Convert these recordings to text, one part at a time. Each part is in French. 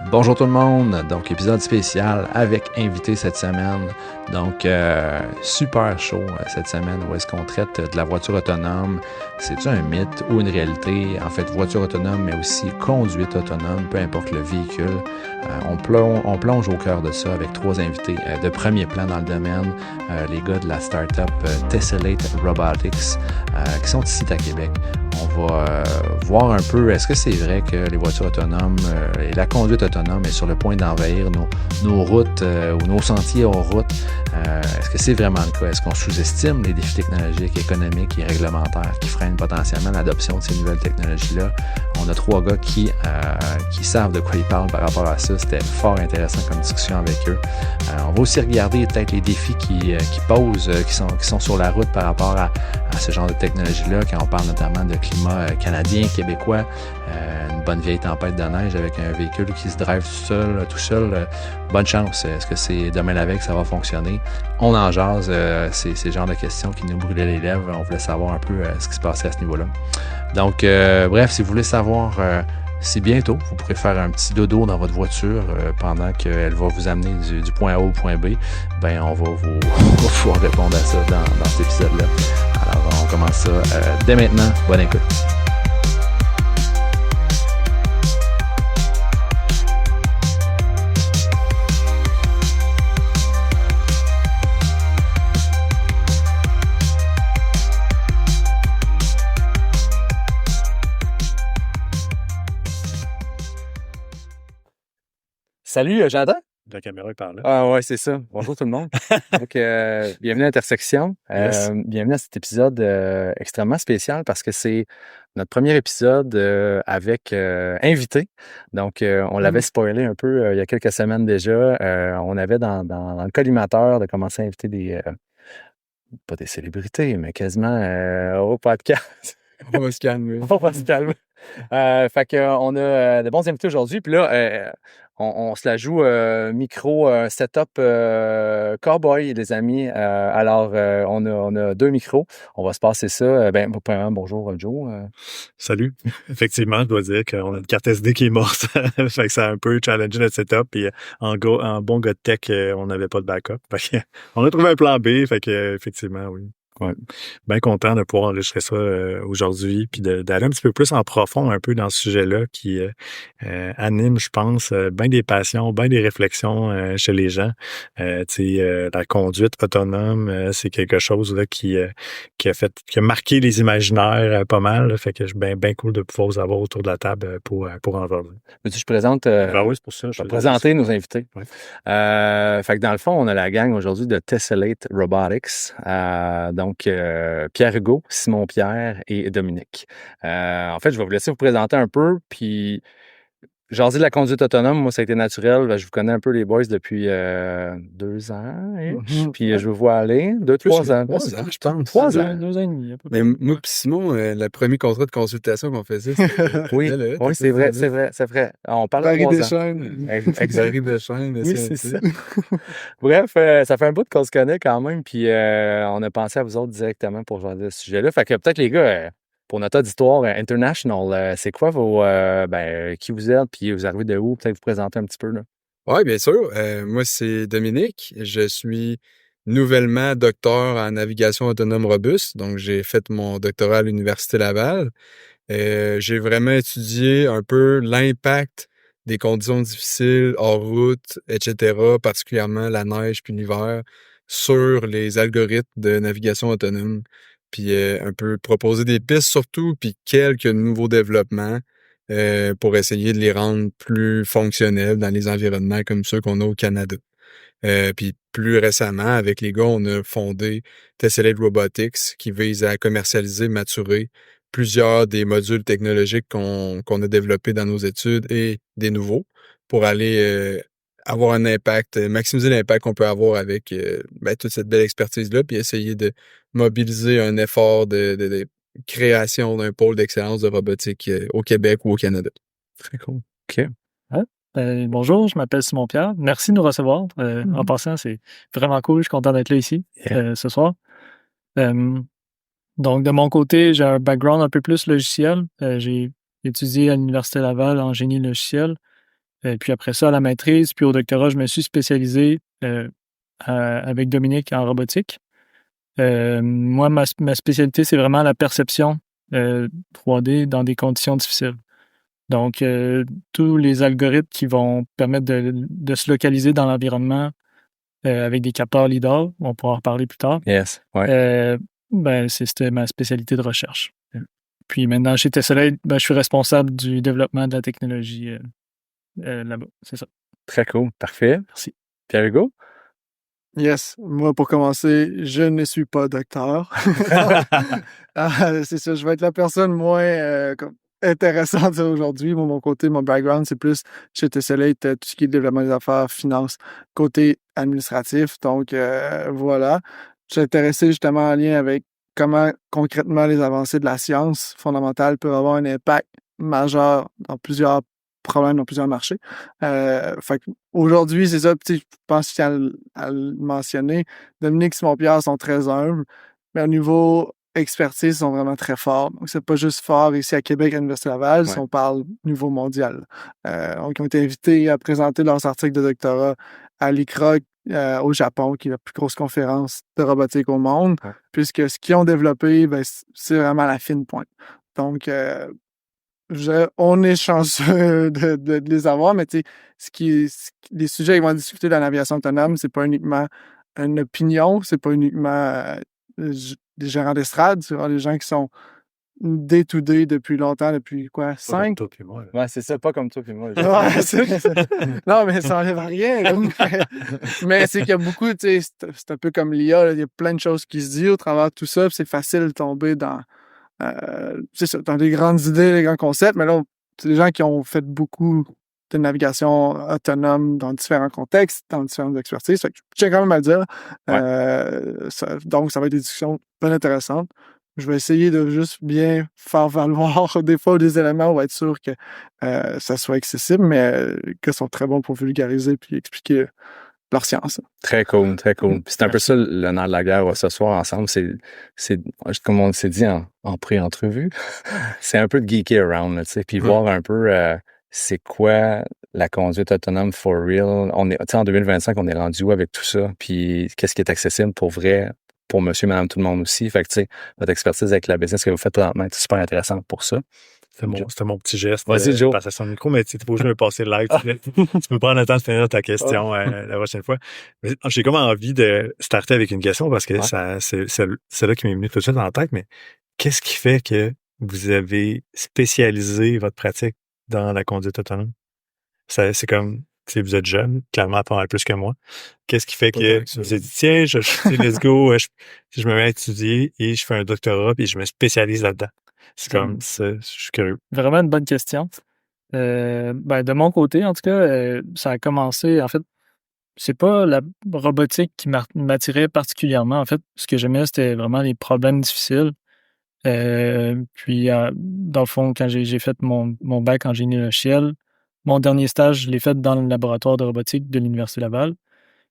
Bonjour tout le monde, donc épisode spécial avec invité cette semaine. Donc super chaud cette semaine où est-ce qu'on traite de la voiture autonome. C'est-tu un mythe ou une réalité? En fait, voiture autonome, mais aussi conduite autonome, peu importe le véhicule. On plonge au cœur de ça avec trois invités de premier plan dans le domaine. Les gars de la startup Tessellate Robotics qui sont ici à Québec. On va voir un peu, est-ce que c'est vrai que les voitures autonomes et la conduite autonome est sur le point d'envahir nos routes ou nos sentiers hors route? Est-ce que c'est vraiment le cas? Est-ce qu'on sous-estime les défis technologiques, économiques et réglementaires qui freinent potentiellement l'adoption de ces nouvelles technologies-là? On a trois gars qui savent de quoi ils parlent par rapport à ça. C'était fort intéressant comme discussion avec eux. On va aussi regarder peut-être les défis qui posent, qui sont sur la route par rapport à ce genre de technologie-là, quand on parle notamment de climat canadien, québécois, une bonne vieille tempête de neige avec un véhicule qui se drive tout seul. Bonne chance. Est-ce que c'est demain la veille que ça va fonctionner? On en jase. C'est le genre de questions qui nous brûlaient les lèvres. On voulait savoir un peu ce qui se passait à ce niveau-là. Donc, bref, si vous voulez savoir... c'est bientôt. Vous pourrez faire un petit dodo dans votre voiture pendant qu'elle va vous amener du point A au point B. Ben, on va pouvoir répondre à ça dans cet épisode-là. Alors, on commence ça dès maintenant. Bonne écoute. Salut, Jonathan. La caméra est par là. Ah ouais, c'est ça. Bonjour tout le monde. Donc, bienvenue à Intersection. Yes. Bienvenue à cet épisode extrêmement spécial parce que c'est notre premier épisode avec invité. Donc, on l'avait spoilé un peu il y a quelques semaines déjà. On avait dans le collimateur de commencer à inviter pas des célébrités, mais quasiment au podcast. On va se calmer. On va se calmer. Fait qu'on a de bons invités aujourd'hui. Puis là, on se la joue micro setup cowboy, les amis. Alors, on a deux micros. On va se passer ça. Premièrement, bonjour, Joe. Salut. Effectivement, je dois dire qu'on a une carte SD qui est morte. Fait que ça a un peu challengé notre setup. Puis en bon gars de tech, on n'avait pas de backup. Fait que, on a trouvé un plan B. Fait que, effectivement, oui. Ouais. Bien content de pouvoir enregistrer ça aujourd'hui, puis d'aller un petit peu plus en profond un peu dans ce sujet-là qui anime, je pense, bien des passions, bien des réflexions chez les gens. La conduite autonome, c'est quelque chose là qui a marqué les imaginaires pas mal. Là, fait que je suis bien cool de pouvoir vous avoir autour de la table pour en parler. Je présente. Oui, c'est pour ça. Je vais présenter nos invités. Ouais. Fait que dans le fond, on a la gang aujourd'hui de Tessellate Robotics. Donc, Pierre Hugo, Simon Pierre et Dominique. En fait, je vais vous laisser vous présenter un peu, puis jaser de la conduite autonome, moi, ça a été naturel. Je vous connais un peu les boys depuis 2 ans, puis je vous vois aller. 3 ans. 3 ans, je pense. 3 ans. 2 ans et demi. Mais moi et Simon, le premier contrat de consultation qu'on faisait, c'était... Oui, c'est vrai. On parle de 3 ans. Barry Deschênes. Oui, c'est ça. Bref, ça fait un bout qu'on se connaît quand même, puis on a pensé à vous autres directement pour jaser de ce sujet-là. Fait que peut-être les gars... pour notre auditoire international, c'est quoi qui vous êtes, puis vous arrivez de où? Peut-être vous présenter un petit peu, là. Oui, bien sûr. Moi, c'est Dominique. Je suis nouvellement docteur en navigation autonome robuste. Donc, j'ai fait mon doctorat à l'Université Laval. J'ai vraiment étudié un peu l'impact des conditions difficiles, hors route, etc., particulièrement la neige puis l'hiver, sur les algorithmes de navigation autonome. Puis un peu proposer des pistes surtout, puis quelques nouveaux développements pour essayer de les rendre plus fonctionnels dans les environnements comme ceux qu'on a au Canada. Puis plus récemment, avec les gars, on a fondé Tessellate Robotics qui vise à commercialiser, maturer plusieurs des modules technologiques qu'on a développés dans nos études et des nouveaux pour aller avoir un impact, maximiser l'impact qu'on peut avoir avec toute cette belle expertise-là, puis essayer de mobiliser un effort de création d'un pôle d'excellence de robotique au Québec ou au Canada. Très cool. OK. Bonjour, je m'appelle Simon Pierre. Merci de nous recevoir. En passant, c'est vraiment cool. Je suis content d'être là ici ce soir. Donc, de mon côté, j'ai un background un peu plus logiciel. J'ai étudié à l'Université Laval en génie logiciel. Puis après ça, à la maîtrise, puis au doctorat, je me suis spécialisé avec Dominique en robotique. Moi, ma spécialité, c'est vraiment la perception 3D dans des conditions difficiles. Donc, tous les algorithmes qui vont permettre de se localiser dans l'environnement avec des capteurs LIDAR, on pourra en reparler plus tard. Yes, ouais. C'était ma spécialité de recherche. Puis maintenant, chez Tessellate, je suis responsable du développement de la technologie là-bas. C'est ça. Très cool. Parfait. Merci. Pierre-Hugo? Yes, moi pour commencer, je ne suis pas docteur. C'est ça, je vais être la personne moins intéressante aujourd'hui. Moi, mon côté, mon background, c'est plus chez Tessellate, tout ce qui est développement des affaires, finance, côté administratif. Donc voilà, je suis intéressé justement en lien avec comment concrètement les avancées de la science fondamentale peuvent avoir un impact majeur dans plusieurs problèmes, dans plusieurs marchés. Fait aujourd'hui, c'est ça. Je pense qu'à le mentionner, Dominique et Simon-Pierre sont très humbles, mais au niveau expertise, ils sont vraiment très forts. Donc, c'est pas juste fort ici à Québec, à l'Université Laval, si on parle niveau mondial. Donc, ils ont été invités à présenter leurs articles de doctorat à l'ICRA au Japon, qui est la plus grosse conférence de robotique au monde, puisque ce qu'ils ont développé, c'est vraiment la fine pointe. Donc, on est chanceux de les avoir, mais tu sais, les sujets qu'ils vont discuter dans l'aviation autonome, c'est pas uniquement une opinion, c'est pas uniquement des gérants d'estrade, c'est vraiment des gens qui sont day-to-day depuis longtemps, depuis quoi, 5? Toi puis moi. Ouais, c'est ça, pas comme toi puis moi. Non, mais ça enlève rien. Mais c'est qu'il y a beaucoup, tu sais, c'est un peu comme l'IA, il y a plein de choses qui se disent au travers de tout ça, puis c'est facile de tomber dans c'est ça, dans des grandes idées, des grands concepts, mais là, c'est des gens qui ont fait beaucoup de navigation autonome dans différents contextes, dans différentes expertises. Fait que je tiens quand même à le dire. Donc, ça va être des discussions bien intéressantes. Je vais essayer de juste bien faire valoir des fois des éléments pour être sûr que ça soit accessible, mais qu'ils sont très bons pour vulgariser puis expliquer leur science. Très cool, très cool. Puis c'est un peu ça le nerf de la guerre ce soir ensemble. C'est comme on s'est dit en pré-entrevue, c'est un peu de geeky around, là, tu sais, puis voir un peu c'est quoi la conduite autonome for real. En 2025, on est rendu où avec tout ça? Puis qu'est-ce qui est accessible pour vrai, pour monsieur, madame, tout le monde aussi? Fait que, tu sais, votre expertise avec la business que vous faites présentement est super intéressante pour ça. C'était mon petit geste. Vas-y, Joe. Passer son micro, mais tu sais, t'es pas obligé de me passer le live. Tu peux prendre le temps de finir ta question la prochaine fois. Mais j'ai comme envie de starter avec une question parce que c'est là qui m'est venu tout de suite en tête, mais qu'est-ce qui fait que vous avez spécialisé votre pratique dans la conduite autonome? C'est comme, tu sais, vous êtes jeune, clairement pas mal plus que moi. Qu'est-ce qui fait que vous vous êtes dit, tiens, let's go, je me mets à étudier et je fais un doctorat puis je me spécialise là-dedans? C'est comme ça, je suis curieux. Vraiment une bonne question. De mon côté, en tout cas, ça a commencé, en fait, c'est pas la robotique qui m'attirait particulièrement. En fait, ce que j'aimais, c'était vraiment les problèmes difficiles. Puis, dans le fond, quand j'ai fait mon bac en génie logiciel, mon dernier stage, je l'ai fait dans le laboratoire de robotique de l'Université Laval.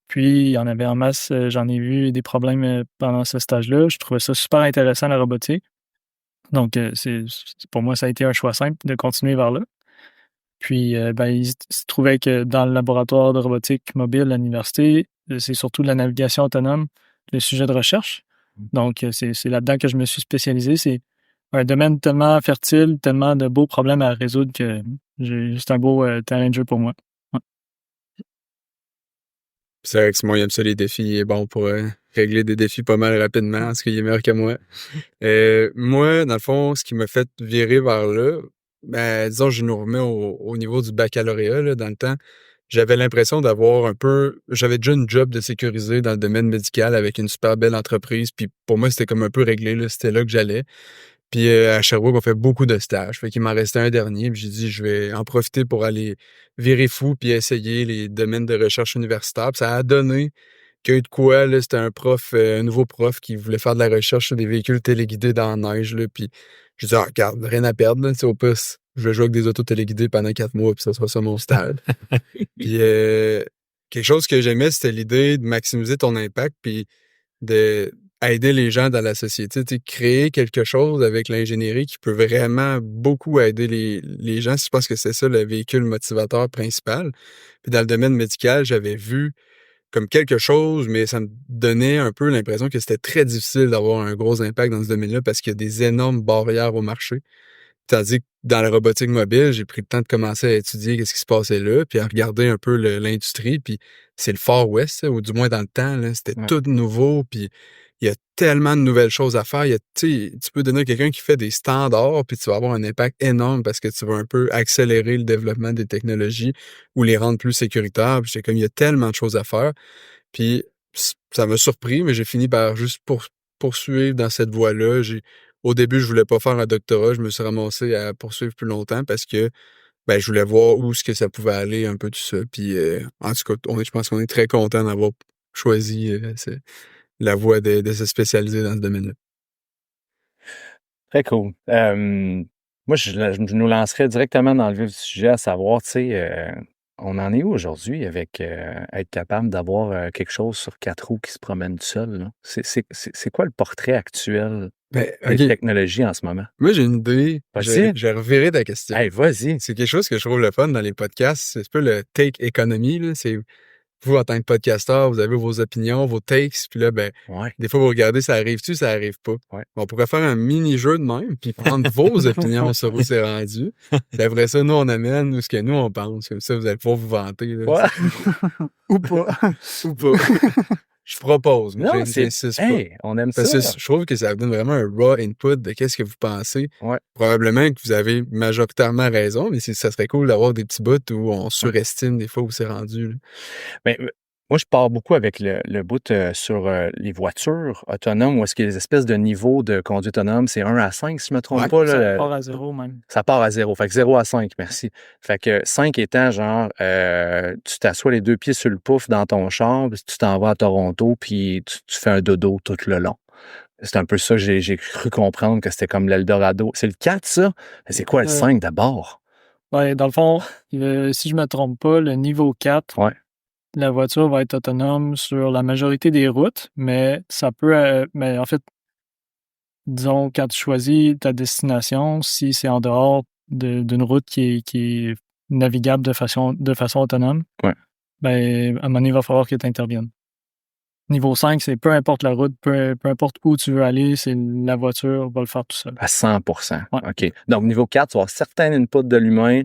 Puis, il y en avait en masse. J'en ai vu des problèmes pendant ce stage-là. Je trouvais ça super intéressant, la robotique. Donc, pour moi, ça a été un choix simple de continuer vers là. Puis, il se trouvait que dans le laboratoire de robotique mobile à l'université, c'est surtout de la navigation autonome, le sujet de recherche. Donc, c'est là-dedans que je me suis spécialisé. C'est un domaine tellement fertile, tellement de beaux problèmes à résoudre que j'ai juste un beau terrain de jeu pour moi. Ouais. C'est vrai que Simon, il aime ça, les défis. Il est bon pour régler des défis pas mal rapidement, parce qu'il est meilleur que moi. Moi, dans le fond, ce qui m'a fait virer vers là, disons, je nous remets au niveau du baccalauréat, là, dans le temps. J'avais l'impression d'avoir j'avais déjà une job de sécuriser dans le domaine médical avec une super belle entreprise. Puis pour moi, c'était comme un peu réglé, là. C'était là que j'allais. Puis à Sherbrooke, on fait beaucoup de stages. Fait qu'il m'en restait un dernier. Puis j'ai dit, je vais en profiter pour aller virer fou puis essayer les domaines de recherche universitaire. Puis ça a donné qu'il y a eu de quoi, là, c'était un nouveau prof qui voulait faire de la recherche sur des véhicules téléguidés dans la neige, là. Puis j'ai dit, regarde, rien à perdre, là. Au plus, je vais jouer avec des autos téléguidés pendant 4 mois, puis ça sera ça mon stage. Puis quelque chose que j'aimais, c'était l'idée de maximiser ton impact, puis de aider les gens dans la société, tu sais, créer quelque chose avec l'ingénierie qui peut vraiment beaucoup aider les gens. Je pense que c'est ça le véhicule motivateur principal. Puis dans le domaine médical, j'avais vu comme quelque chose, mais ça me donnait un peu l'impression que c'était très difficile d'avoir un gros impact dans ce domaine-là parce qu'il y a des énormes barrières au marché. Tandis que dans la robotique mobile, j'ai pris le temps de commencer à étudier ce qui se passait là, puis à regarder un peu l'industrie, puis c'est le Far West, ou du moins dans le temps, là, c'était tout nouveau, puis il y a tellement de nouvelles choses à faire. Tu peux donner à quelqu'un qui fait des standards, puis tu vas avoir un impact énorme parce que tu vas un peu accélérer le développement des technologies ou les rendre plus sécuritaires. Puis il y a tellement de choses à faire. Puis ça m'a surpris, mais j'ai fini par juste poursuivre dans cette voie-là. Au début, je voulais pas faire un doctorat. Je me suis ramassé à poursuivre plus longtemps parce que je voulais voir où est-ce que ça pouvait aller, un peu tout ça. Puis en tout cas, je pense qu'on est très content d'avoir choisi la voie de se spécialiser dans ce domaine-là. Très cool. Moi, je nous lancerais directement dans le vif du sujet, à savoir, tu sais, on en est où aujourd'hui avec être capable d'avoir quelque chose sur 4 roues qui se promène tout seul, là? C'est quoi le portrait actuel des technologies en ce moment? Moi, j'ai une idée. Vas-y. J'ai reviré ta question. Hey, vas-y. C'est quelque chose que je trouve le fun dans les podcasts. C'est un peu le take economy, là. C'est vous, en tant que podcasteur, vous avez vos opinions, vos takes, puis là, des fois, vous regardez, ça arrive-tu, ça arrive pas. Ouais. On pourrait faire un mini-jeu de même, puis prendre vos opinions sur où c'est rendu. Puis après ça, nous, on amène ce que nous, on pense. Comme ça, vous allez pouvoir vous vanter. Là, Ou pas. Ou pas. Je propose, mais Non, j'insiste pas. Hey, on aime Parce ça. que je trouve que ça donne vraiment un raw input de qu'est-ce que vous pensez. Ouais. Probablement que vous avez majoritairement raison, mais ça serait cool d'avoir des petits bouts où on surestime des fois où c'est rendu. Là. Ben, moi, je pars beaucoup avec le bout sur les voitures autonomes, où est-ce qu'il y a des espèces de niveaux de conduite autonome. C'est 1 à 5, si je ne me trompe pas. Ça Là, part à 0 même. Ça part à 0. Fait que 0 à 5, merci. Fait que 5 étant genre, tu t'assois les 2 pieds sur le pouf dans ton char, puis tu t'en vas à Toronto, puis tu fais un dodo tout le long. C'est un peu ça que j'ai cru comprendre, que c'était comme l'Eldorado. C'est le 4, ça? C'est quoi le 5 d'abord? Ouais, dans le fond, si je me trompe pas, le niveau 4, la voiture va être autonome sur la majorité des routes, mais ça peut... mais en fait, disons, quand tu choisis ta destination, si c'est en dehors d'une route qui est navigable de façon autonome, à un moment donné, il va falloir que tu interviennes. Niveau 5, c'est peu importe la route, peu importe où tu veux aller, c'est la voiture va le faire tout seul. À 100%. Ouais. OK. Donc, niveau 4, tu vas avoir certains inputs de l'humain,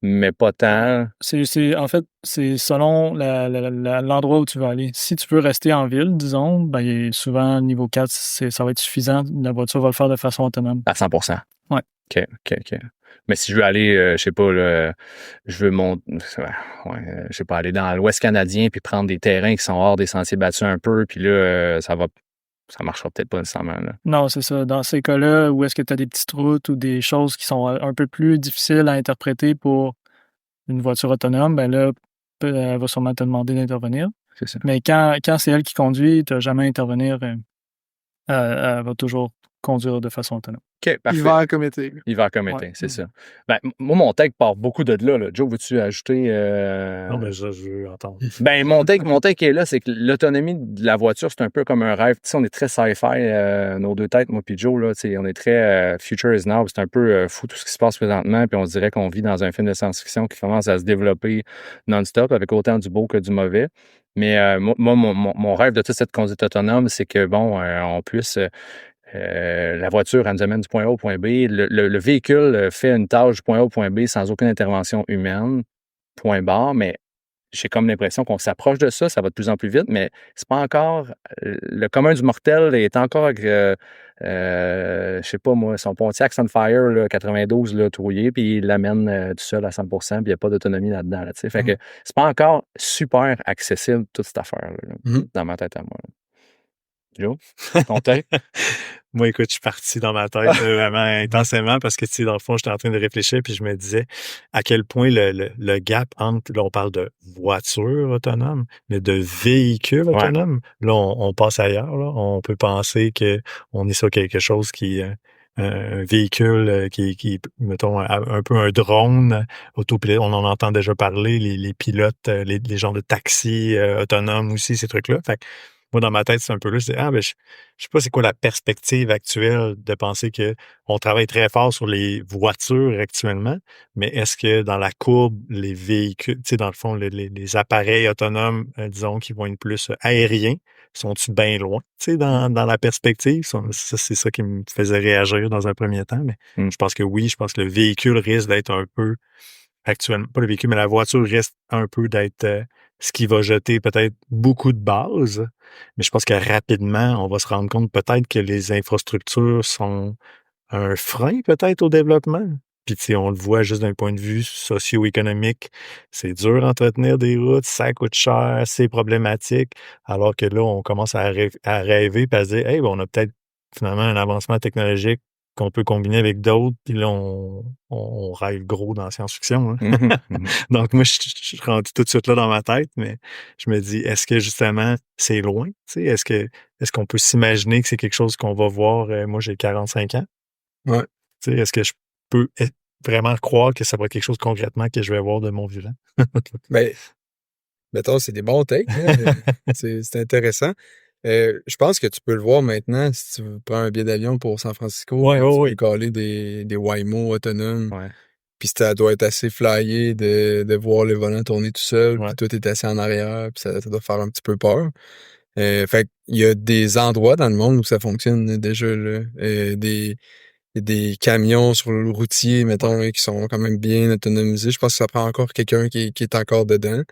mais pas tant. En fait, c'est selon l'endroit où tu veux aller. Si tu veux rester en ville, disons, souvent, niveau 4, ça va être suffisant. La voiture va le faire de façon autonome. À 100%. Ouais. OK. Mais si je veux aller, je sais pas, là, je veux aller dans l'Ouest canadien puis prendre des terrains qui sont hors des sentiers battus un peu, puis là, ça marchera peut-être pas nécessairement. Là. Non, c'est ça. Dans ces cas-là, où est-ce que tu as des petites routes ou des choses qui sont un peu plus difficiles à interpréter pour une voiture autonome, là, elle va sûrement te demander d'intervenir. C'est ça. Mais quand c'est elle qui conduit, tu n'as jamais à intervenir. Elle va toujours conduire de façon autonome. OK, parfait. Hiver comme été. C'est ça. Moi, mon take part beaucoup de là. Joe, veux-tu ajouter... Non, mais je veux entendre. Mon take est là, c'est que l'autonomie de la voiture, c'est un peu comme un rêve. Tu sais, on est très sci-fi, nos deux têtes, moi puis Joe, là, on est très future is now. C'est un peu fou tout ce qui se passe présentement, puis on se dirait qu'on vit dans un film de science-fiction qui commence à se développer non-stop, avec autant du beau que du mauvais. Mais moi, mon rêve de toute cette conduite autonome, c'est que, on puisse... la voiture, elle nous amène du point A au point B. Le véhicule fait une tâche du point A au point B sans aucune intervention humaine, point barre, mais j'ai comme l'impression qu'on s'approche de ça, ça va de plus en plus vite, mais c'est pas encore... le commun du mortel est encore avec, je sais pas moi, son Pontiac Sunfire, là, 92, là, trouillé, puis il l'amène tout seul à 100%, puis il n'y a pas d'autonomie là-dedans. Là, fait que c'est pas encore super accessible, toute cette affaire-là, dans ma tête à moi. Là. Joe, ton tête? Moi, écoute, je suis parti dans ma tête vraiment intensément parce que, tu sais, dans le fond, j'étais en train de réfléchir puis je me disais à quel point le gap entre, là, on parle de voiture autonome, mais de véhicule autonome. Là, on passe ailleurs, là. On peut penser qu'on est sur quelque chose qui... un véhicule qui mettons, un peu un drone autopilote. On en entend déjà parler, les pilotes, les genres de taxis autonomes aussi, ces trucs-là. Fait moi, dans ma tête, c'est un peu là, je dis, je sais pas c'est quoi la perspective actuelle de penser que on travaille très fort sur les voitures actuellement, mais est-ce que dans la courbe, les véhicules, tu sais, dans le fond, les appareils autonomes, disons, qui vont être plus aériens, sont-ils bien loin, tu sais, dans la perspective? Ça, c'est ça qui me faisait réagir dans un premier temps, mais je pense que oui, je pense que le véhicule risque d'être un peu actuellement, pas le véhicule, mais la voiture risque un peu d'être ce qui va jeter peut-être beaucoup de bases. Mais je pense que rapidement, on va se rendre compte peut-être que les infrastructures sont un frein peut-être au développement. Puis tu sais, on le voit juste d'un point de vue socio-économique. C'est dur d'entretenir des routes, ça coûte cher, c'est problématique. Alors que là, on commence à rêver et à se dire, hey, ben, on a peut-être finalement un avancement technologique qu'on peut combiner avec d'autres, puis là, on rêve gros dans la science-fiction. Hein? Donc, moi, je suis rendu tout de suite là dans ma tête, mais je me dis, est-ce que justement, c'est loin? Tu sais, est-ce qu'on peut s'imaginer que c'est quelque chose qu'on va voir? Moi, j'ai 45 ans. Ouais. Tu sais, est-ce que je peux vraiment croire que ça va être quelque chose concrètement que je vais voir de mon vivant? Ben, mettons, c'est des bons takes. Hein? C'est intéressant. Je pense que tu peux le voir maintenant si tu prends un billet d'avion pour San Francisco. Tu peux coller des Waymo autonomes. Ouais. Puis ça doit être assez flyé de voir le volant tourner tout seul. Ouais. Puis toi, t'es assis en arrière. Puis ça doit faire un petit peu peur. Fait qu'il y a des endroits dans le monde où ça fonctionne déjà. Là. Des camions sur le routier, mettons, qui sont quand même bien autonomisés. Je pense que ça prend encore quelqu'un qui est encore dedans.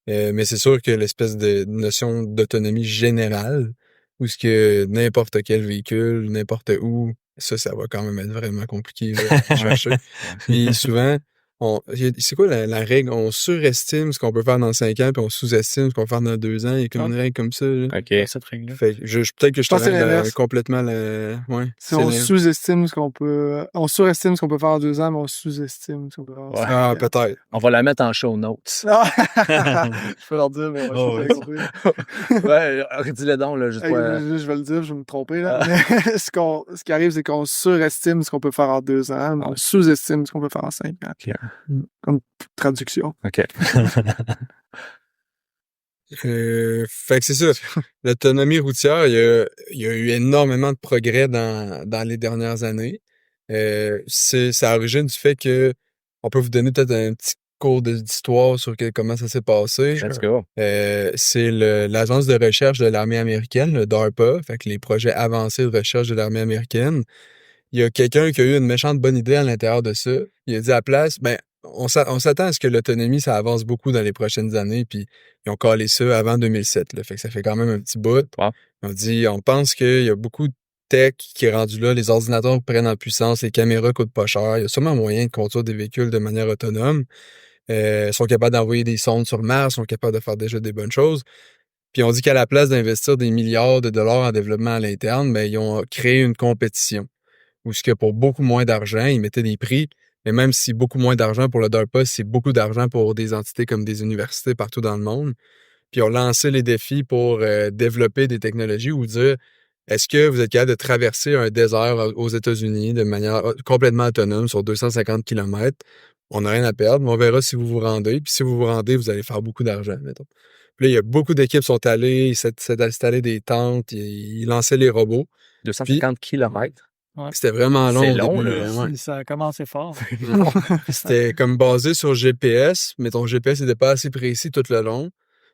Mais c'est sûr que l'espèce de notion d'autonomie générale, où ce que n'importe quel véhicule, n'importe où, ça va quand même être vraiment compliqué là, à chercher. Puis souvent, c'est quoi la règle? On surestime ce qu'on peut faire dans 5 ans, puis on sous-estime ce qu'on peut faire dans 2 ans. Il y a comme une règle comme ça. Là. OK. Cette règle-là. Fait que peut-être que je pense que c'est te l'inverse. complètement Ouais. Si on sous-estime ce qu'on peut... On surestime ce qu'on peut faire en 2 ans, mais on sous-estime ce qu'on peut faire en 5 ans. Peut-être. On va la mettre en show notes. Ah! Je peux leur dire, mais Oh, je vais compris. Ouais, dis-le donc, là, juste pas... Je vais le dire, je vais me tromper. Là. Mais ce qui arrive, c'est qu'on surestime ce qu'on peut faire en 2 ans, mais on sous-estime ce qu'on peut faire en 5 ans. OK. Comme traduction. OK. Fait que c'est ça. L'autonomie routière, il y a eu énormément de progrès dans les dernières années. Ça origine du fait que on peut vous donner peut-être un petit cours d'histoire sur comment ça s'est passé. Let's go. C'est l'agence de recherche de l'armée américaine, le DARPA, fait que les projets avancés de recherche de l'armée américaine. Il y a quelqu'un qui a eu une méchante bonne idée à l'intérieur de ça. Il a dit à la place, ben, on s'attend à ce que l'autonomie, ça avance beaucoup dans les prochaines années, puis ils ont calé ça avant 2007, là. Fait que ça fait quand même un petit bout. Wow. On pense qu'il y a beaucoup de tech qui est rendu là, les ordinateurs prennent en puissance, les caméras coûtent pas cher, il y a sûrement moyen de conduire des véhicules de manière autonome. Ils sont capables d'envoyer des sondes sur Mars, sont capables de faire déjà des bonnes choses. Puis on dit qu'à la place d'investir des milliards de dollars en développement à l'interne, ben, ils ont créé une compétition. Où ce que pour beaucoup moins d'argent, ils mettaient des prix. Mais même si beaucoup moins d'argent pour le DARPA, c'est beaucoup d'argent pour des entités comme des universités partout dans le monde. Puis ils ont lancé les défis pour développer des technologies ou dire est-ce que vous êtes capable de traverser un désert aux États-Unis de manière complètement autonome sur 250 km? On n'a rien à perdre, mais on verra si vous vous rendez. Puis si vous vous rendez, vous allez faire beaucoup d'argent, mettons. Puis là, il y a beaucoup d'équipes qui sont allées, ils s'est installé des tentes, ils lançaient les robots. 250 km. Ouais. C'était vraiment long. C'est au long, début, là. ouais. Ça a commencé fort. C'était comme basé sur GPS, mais ton GPS n'était pas assez précis tout le long.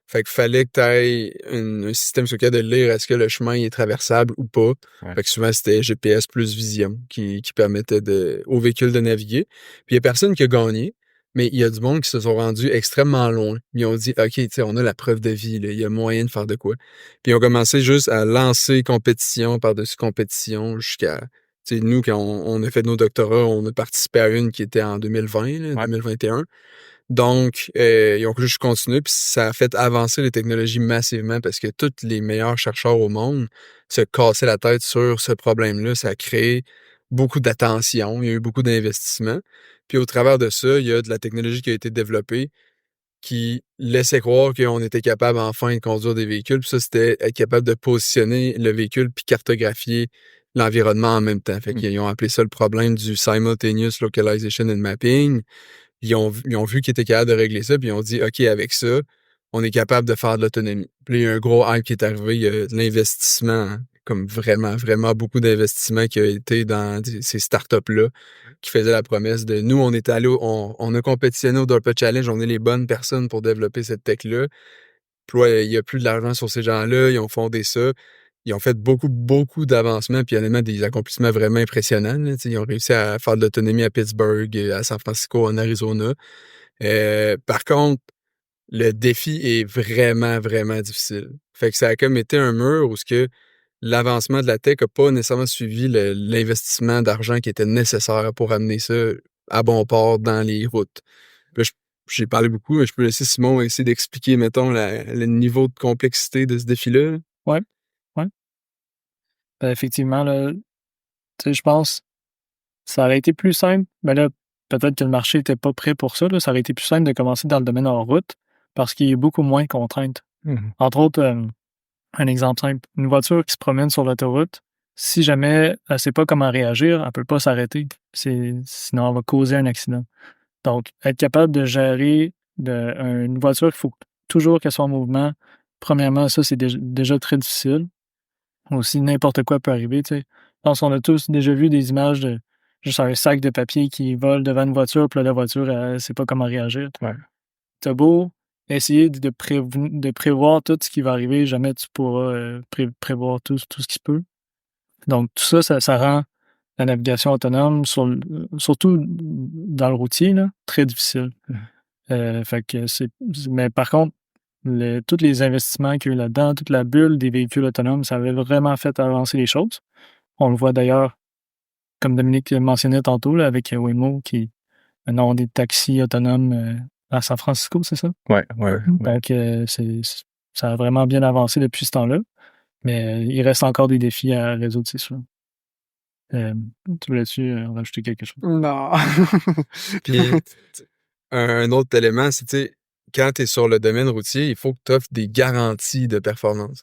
Fait qu'il fallait que tu aies un système sur lequel de lire est-ce que le chemin est traversable ou pas. Ouais. Fait que souvent, c'était GPS plus vision qui permettait au véhicule de naviguer. Puis il y a personne qui a gagné, mais il y a du monde qui se sont rendus extrêmement loin. Ils ont dit, OK, tu sais, on a la preuve de vie, là, il y a moyen de faire de quoi. Puis ils ont commencé juste à lancer compétition par-dessus compétition jusqu'à... Tu sais, nous, quand on a fait nos doctorats, on a participé à une qui était en 2020, là, 2021. Donc, ils ont juste continué, puis ça a fait avancer les technologies massivement parce que tous les meilleurs chercheurs au monde se cassaient la tête sur ce problème-là. Ça a créé beaucoup d'attention, il y a eu beaucoup d'investissements. Puis au travers de ça, il y a de la technologie qui a été développée qui laissait croire qu'on était capable enfin de conduire des véhicules. Puis ça, c'était être capable de positionner le véhicule puis cartographier l'environnement en même temps. Fait qu'ils ont appelé ça le problème du Simultaneous Localization and Mapping. Ils ont vu qu'ils étaient capables de régler ça, puis ils ont dit, OK, avec ça, on est capable de faire de l'autonomie. Puis il y a un gros hype qui est arrivé, il y a de l'investissement, hein, comme vraiment, vraiment beaucoup d'investissement qui a été dans ces startups-là, qui faisaient la promesse de nous, on est allé, on a compétitionné au DARPA Challenge, on est les bonnes personnes pour développer cette tech-là. Puis ouais, il y a plus de l'argent sur ces gens-là, ils ont fondé ça. Ils ont fait beaucoup, beaucoup d'avancements, puis honnêtement, des accomplissements vraiment impressionnants. Là. Ils ont réussi à faire de l'autonomie à Pittsburgh, à San Francisco, en Arizona. Par contre, le défi est vraiment, vraiment difficile. Fait que ça a comme été un mur où ce que l'avancement de la tech n'a pas nécessairement suivi l'investissement d'argent qui était nécessaire pour amener ça à bon port dans les routes. Puis là, j'ai parlé beaucoup, mais je peux laisser Simon essayer d'expliquer, mettons, le niveau de complexité de ce défi-là. Ouais, ouais. Ben, effectivement, là, tu sais, je pense que ça aurait été plus simple. Mais là, peut-être que le marché n'était pas prêt pour ça. Là. Ça aurait été plus simple de commencer dans le domaine hors route parce qu'il y a beaucoup moins de contraintes. Entre autres, un exemple simple, une voiture qui se promène sur l'autoroute, si jamais elle ne sait pas comment réagir, elle ne peut pas s'arrêter. Sinon, elle va causer un accident. Donc, être capable de gérer une voiture, il faut toujours qu'elle soit en mouvement. Premièrement, ça, c'est déjà très difficile. Aussi, n'importe quoi peut arriver. Tu sais. Je pense qu'on a tous déjà vu des images de juste un sac de papier qui vole devant une voiture, puis là, la voiture, elle ne sait pas comment réagir. Ouais. T'as beau essayer de prévoir tout ce qui va arriver, jamais tu pourras prévoir tout ce qui se peut. Donc, tout ça, ça rend la navigation autonome, surtout dans le routier, là, très difficile. Fait que mais par contre, tous les investissements qu'il y a eu là-dedans, toute la bulle des véhicules autonomes, ça avait vraiment fait avancer les choses. On le voit d'ailleurs, comme Dominique mentionnait tantôt, là, avec Waymo, qui maintenant ont des taxis autonomes à San Francisco, c'est ça? Ouais. Donc, ça a vraiment bien avancé depuis ce temps-là. Mais il reste encore des défis à résoudre, c'est sûr. Tu voulais-tu rajouter quelque chose? Non. Puis, un autre élément, c'est, tu sais, quand tu es sur le domaine routier, il faut que tu offres des garanties de performance.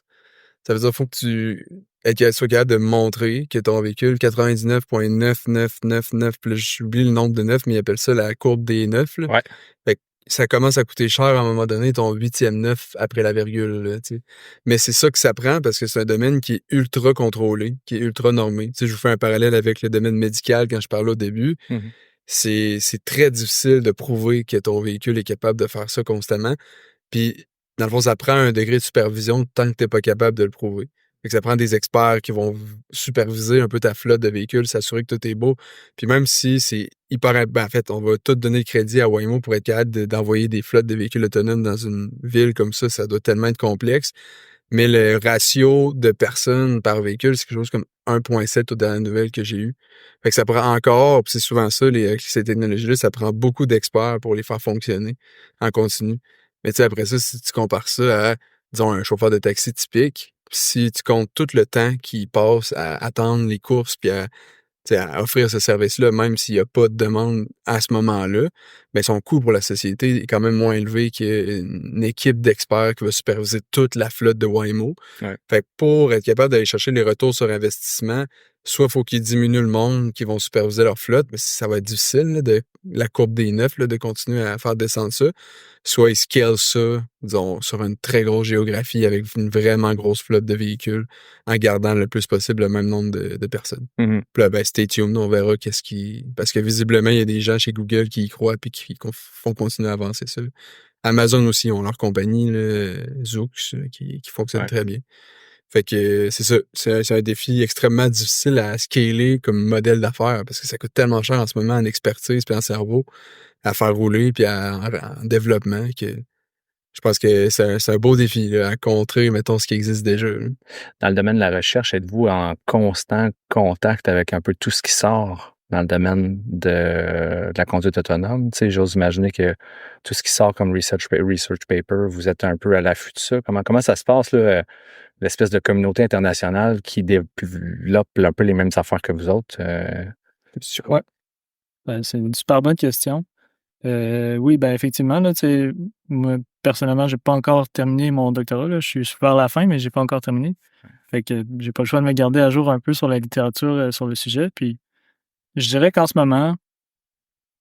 Ça veut dire qu'il faut que tu sois capable de montrer que ton véhicule 99,9999, puis là, j'oublie le nombre de 9, mais ils appellent ça la courbe des 9. Là. Ouais. Fait que ça commence à coûter cher à un moment donné, ton 8e 9 après la virgule. Là, tu sais. Mais c'est ça que ça prend parce que c'est un domaine qui est ultra contrôlé, qui est ultra normé. Tu sais, je vous fais un parallèle avec le domaine médical quand je parlais au début. C'est très difficile de prouver que ton véhicule est capable de faire ça constamment. Puis, dans le fond, ça prend un degré de supervision tant que tu n'es pas capable de le prouver. Fait que ça prend des experts qui vont superviser un peu ta flotte de véhicules, s'assurer que tout est beau. Puis même si c'est hyper... Ben, en fait, on va tout donner le crédit à Waymo pour être capable d'envoyer des flottes de véhicules autonomes dans une ville comme ça doit tellement être complexe. Mais le ratio de personnes par véhicule, c'est quelque chose comme 1,7 aux dernières nouvelles que j'ai eues. Fait que ça prend encore, puis c'est souvent ça, ces technologies-là, ça prend beaucoup d'experts pour les faire fonctionner en continu. Mais tu sais, après ça, si tu compares ça à, disons, un chauffeur de taxi typique, si tu comptes tout le temps qu'il passe à attendre les courses puis à offrir ce service-là, même s'il n'y a pas de demande à ce moment-là, mais son coût pour la société est quand même moins élevé qu'une équipe d'experts qui va superviser toute la flotte de Waymo. Ouais. Fait que pour être capable d'aller chercher les retours sur investissement, soit il faut qu'ils diminuent le monde qui vont superviser leur flotte, mais ça va être difficile, là, de la courbe des 9, là, de continuer à faire descendre ça. Soit ils scalent ça, disons, sur une très grosse géographie avec une vraiment grosse flotte de véhicules en gardant le plus possible le même nombre de personnes. Puis là, ben, stay tuned, on verra parce que visiblement, il y a des gens chez Google qui y croient et qui font continuer à avancer ça. Amazon aussi ont leur compagnie, là, Zoox, qui fonctionne très bien. Fait que c'est ça. C'est un défi extrêmement difficile à scaler comme modèle d'affaires parce que ça coûte tellement cher en ce moment en expertise puis en cerveau à faire rouler puis en développement que je pense que c'est un beau défi là, à contrer, mettons, ce qui existe déjà. Là. Dans le domaine de la recherche, êtes-vous en constant contact avec un peu tout ce qui sort dans le domaine de la conduite autonome? Tu sais, j'ose imaginer que tout ce qui sort comme research paper, vous êtes un peu à l'affût de ça. Comment ça se passe, là, l'espèce de communauté internationale qui développe un peu les mêmes affaires que vous autres? Ouais. Ben, c'est une super bonne question. Oui, ben effectivement, là, moi, personnellement, j'ai pas encore terminé mon doctorat. Là. Je suis vers la fin, mais j'ai pas encore terminé. Fait que j'ai pas le choix de me garder à jour un peu sur la littérature sur le sujet. Puis je dirais qu'en ce moment,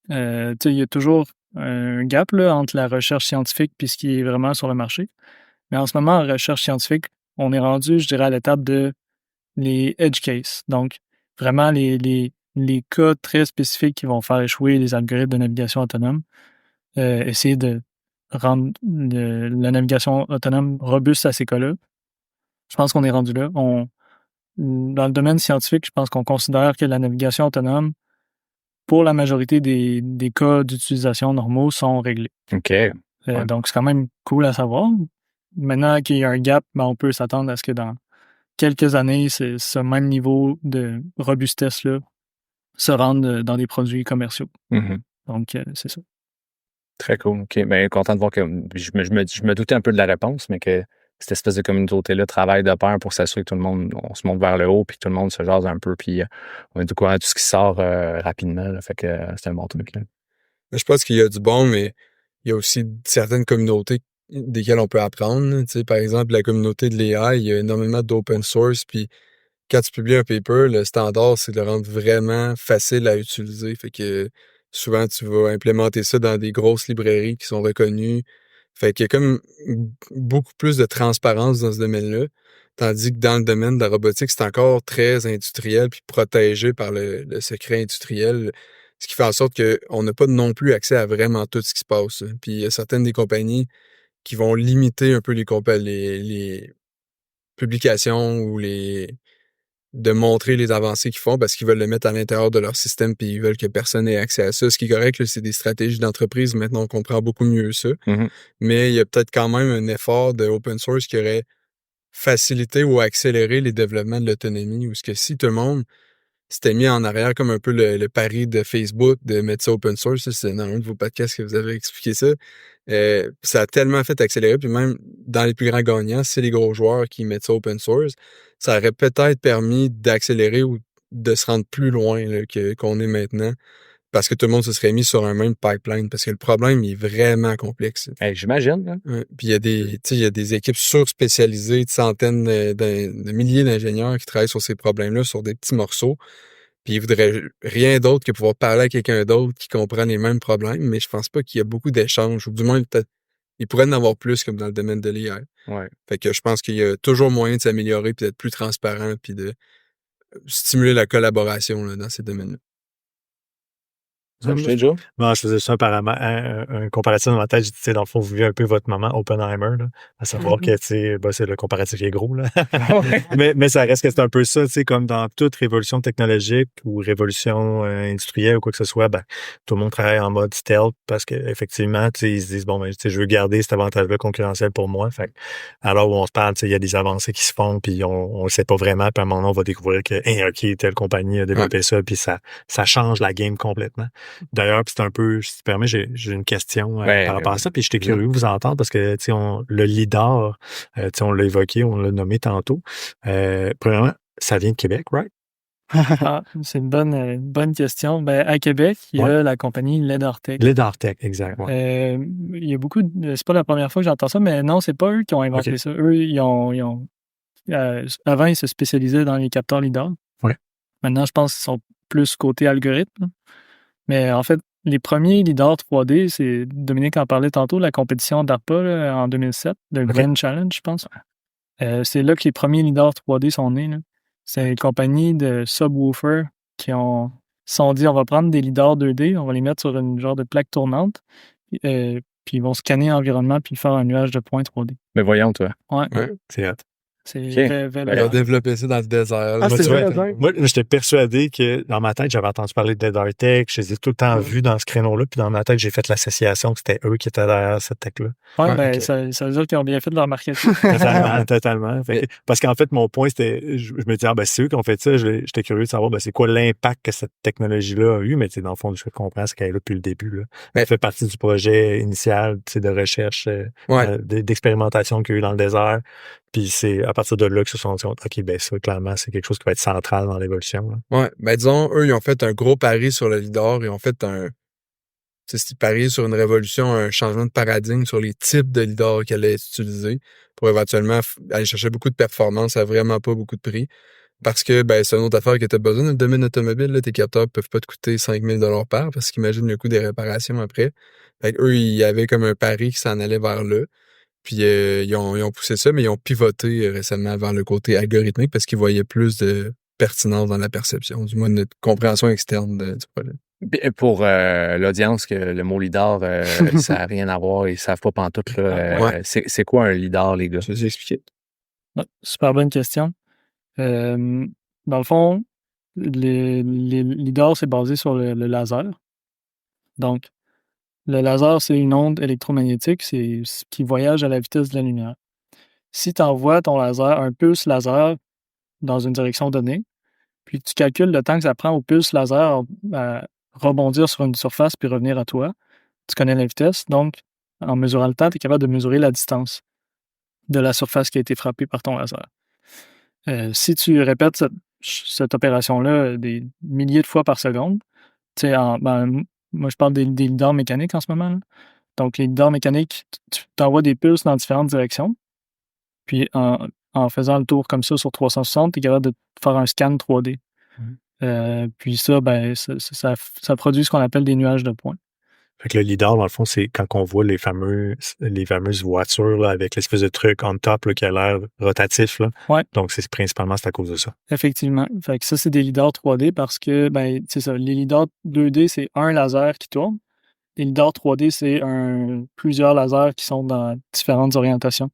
il y a toujours un gap là, entre la recherche scientifique et ce qui est vraiment sur le marché. Mais en ce moment, en recherche scientifique, on est rendu, je dirais, à l'étape de les edge cases. Donc, vraiment les cas très spécifiques qui vont faire échouer les algorithmes de navigation autonome. Essayer de rendre la navigation autonome robuste à ces cas-là. Je pense qu'on est rendu là. Dans le domaine scientifique, je pense qu'on considère que la navigation autonome, pour la majorité des cas d'utilisation normaux, sont réglés. OK. Ouais. Donc, c'est quand même cool à savoir. Maintenant qu'il y a un gap, ben, on peut s'attendre à ce que dans quelques années, ce même niveau de robustesse-là se rende dans des produits commerciaux. Mhm. Donc, c'est ça. Très cool. OK. Ben, content de voir que je me doutais un peu de la réponse, mais que cette espèce de communauté-là travaille de pair pour s'assurer que tout le monde, on se monte vers le haut, puis que tout le monde se jase un peu, puis on est au courant de tout ce qui sort rapidement. Là. Fait que c'est un bon truc. Là. Je pense qu'il y a du bon, mais il y a aussi certaines communautés desquelles on peut apprendre. Tu sais, par exemple, la communauté de l'AI, il y a énormément d'open source, puis quand tu publies un paper, le standard, c'est de le rendre vraiment facile à utiliser. Fait que souvent, tu vas implémenter ça dans des grosses librairies qui sont reconnues. Fait qu'il y a comme beaucoup plus de transparence dans ce domaine-là. Tandis que dans le domaine de la robotique, c'est encore très industriel puis protégé par le secret industriel. Ce qui fait en sorte qu'on n'a pas non plus accès à vraiment tout ce qui se passe. Puis il y a certaines des compagnies qui vont limiter un peu les publications ou de montrer les avancées qu'ils font parce qu'ils veulent le mettre à l'intérieur de leur système puis ils veulent que personne ait accès à ça. Ce qui est correct, là, c'est des stratégies d'entreprise. Maintenant, on comprend beaucoup mieux ça. Mhm. Mais il y a peut-être quand même un effort de open source qui aurait facilité ou accéléré les développements de l'autonomie. Ou ce que si tout le monde s'était mis en arrière comme un peu le pari de Facebook de mettre ça open source, c'est dans un de vos podcasts que vous avez expliqué ça. Ça a tellement fait accélérer, puis même dans les plus grands gagnants, c'est les gros joueurs qui mettent ça open source. Ça aurait peut-être permis d'accélérer ou de se rendre plus loin là, qu'on est maintenant, parce que tout le monde se serait mis sur un même pipeline, parce que le problème il est vraiment complexe. Hey, j'imagine. Hein? Ouais. Puis il y a des équipes surspécialisées, de centaines de milliers d'ingénieurs qui travaillent sur ces problèmes-là, sur des petits morceaux. Puis ils voudraient rien d'autre que pouvoir parler à quelqu'un d'autre qui comprend les mêmes problèmes, mais je pense pas qu'il y a beaucoup d'échanges, ou du moins peut-être il pourrait en avoir plus comme dans le domaine de l'IA. Ouais. Fait que je pense qu'il y a toujours moyen de s'améliorer, puis d'être plus transparent, puis de stimuler la collaboration là, dans ces domaines-là. Ça, je t'ai déjà. Bon, je faisais ça apparemment, un comparatif dans ma tête. J'ai dit, tu sais, dans le fond, vous vivez un peu votre moment Oppenheimer, là, à savoir que, tu sais, ben, c'est le comparatif qui est gros, là. mais ça reste que c'est un peu ça, tu sais, comme dans toute révolution technologique ou révolution industrielle ou quoi que ce soit, ben, tout le monde travaille en mode stealth parce qu'effectivement, tu sais, ils se disent, bon, ben, tu sais, je veux garder cet avantage-là concurrentiel pour moi. Fait que, alors où on se parle, tu sais, il y a des avancées qui se font, puis on le sait pas vraiment, puis à un moment, on va découvrir que, hey, OK, telle compagnie a développé ça, puis ça change la game complètement. D'ailleurs, c'est un peu, si tu permets, j'ai une question par rapport à ça, puis j'étais curieux de vous entendre parce que, tu sais, le LIDAR, tu sais, on l'a évoqué, on l'a nommé tantôt. Premièrement, ça vient de Québec, right? Ah, c'est une bonne question. Ben, à Québec, il y a la compagnie LEDARTech. LEDARTech, exact. Ouais. Il y a beaucoup c'est pas la première fois que j'entends ça, mais non, c'est pas eux qui ont inventé ça. Eux, ils ont avant, ils se spécialisaient dans les capteurs LIDAR. Ouais. Maintenant, je pense qu'ils sont plus côté algorithme. Mais en fait, les premiers LIDAR 3D, c'est Dominique en parlait tantôt, la compétition d'ARPA là, en 2007, le Grand Challenge, je pense. C'est là que les premiers LIDAR 3D sont nés. Là. C'est une compagnie de subwoofers qui se sont dit on va prendre des LIDAR 2D, on va les mettre sur une genre de plaque tournante, puis ils vont scanner l'environnement puis faire un nuage de points 3D. Mais voyons, toi. Ouais. C'est hot. C'est On va développer ça dans le désert. Ah, c'est vrai, moi, j'étais persuadé que dans ma tête, j'avais entendu parler de LEDARTech, je les ai tout le temps vus dans ce créneau-là, puis dans ma tête, j'ai fait l'association que c'était eux qui étaient derrière cette tech-là. Ouais, ben, ça veut dire qu'ils ont bien fait de leur marketing. Totalement. Parce qu'en fait, mon point, c'était, je me disais, ben, c'est eux qui ont fait ça, j'étais curieux de savoir, ben, c'est quoi l'impact que cette technologie-là a eu, mais dans le fond, ce que je comprends, c'est qu'elle est là depuis le début, là. Elle fait partie du projet initial, de recherche, d'expérimentation qu'il y a eu dans le désert. Puis c'est à partir de là que se sont dit, OK, ben ça, clairement, c'est quelque chose qui va être central dans l'évolution. Là. Ouais, ben disons, eux, ils ont fait un gros pari sur le LIDAR. Ils ont fait c'est pari sur une révolution, un changement de paradigme sur les types de LIDAR qui allaient être utilisés pour éventuellement aller chercher beaucoup de performance à vraiment pas beaucoup de prix. parce que c'est une autre affaire que tu as besoin dans le domaine automobile. Là, tes capteurs peuvent pas te coûter 5 000 par parce qu'imagine le coût des réparations après. Fait eux, il y avait comme un pari qui s'en allait vers là. Puis ils ont poussé ça, mais ils ont pivoté récemment vers le côté algorithmique parce qu'ils voyaient plus de pertinence dans la perception, du moins de notre compréhension externe du projet. Pour l'audience, que le mot leader, ça n'a rien à voir, ils savent pas pantoute. Là, c'est quoi un leader, les gars? Je vais vous expliquer. Ouais, super bonne question. Dans le fond, les lidars, c'est basé sur le laser. Donc, le laser, c'est une onde électromagnétique qui voyage à la vitesse de la lumière. Si tu envoies ton laser, un pulse laser, dans une direction donnée, puis tu calcules le temps que ça prend au pulse laser à rebondir sur une surface puis revenir à toi, tu connais la vitesse. Donc, en mesurant le temps, tu es capable de mesurer la distance de la surface qui a été frappée par ton laser. Si tu répètes cette opération-là des milliers de fois par seconde, moi je parle des lidars mécaniques en ce moment. Là. Donc, les lidars mécaniques, tu t'envoies des pulses dans différentes directions. Puis, en faisant le tour comme ça sur 360, tu es capable de faire un scan 3D. Puis ça, ça produit ce qu'on appelle des nuages de points. Fait que le lidar, dans le fond, c'est quand on voit les fameuses voitures là, avec l'espèce de truc on top là, qui a l'air rotatif. Là. Ouais. Donc, c'est à cause de ça. Effectivement. Fait que ça, c'est des lidars 3D parce que, c'est ça, les lidars 2D, c'est un laser qui tourne. Les lidars 3D, c'est plusieurs lasers qui sont dans différentes orientations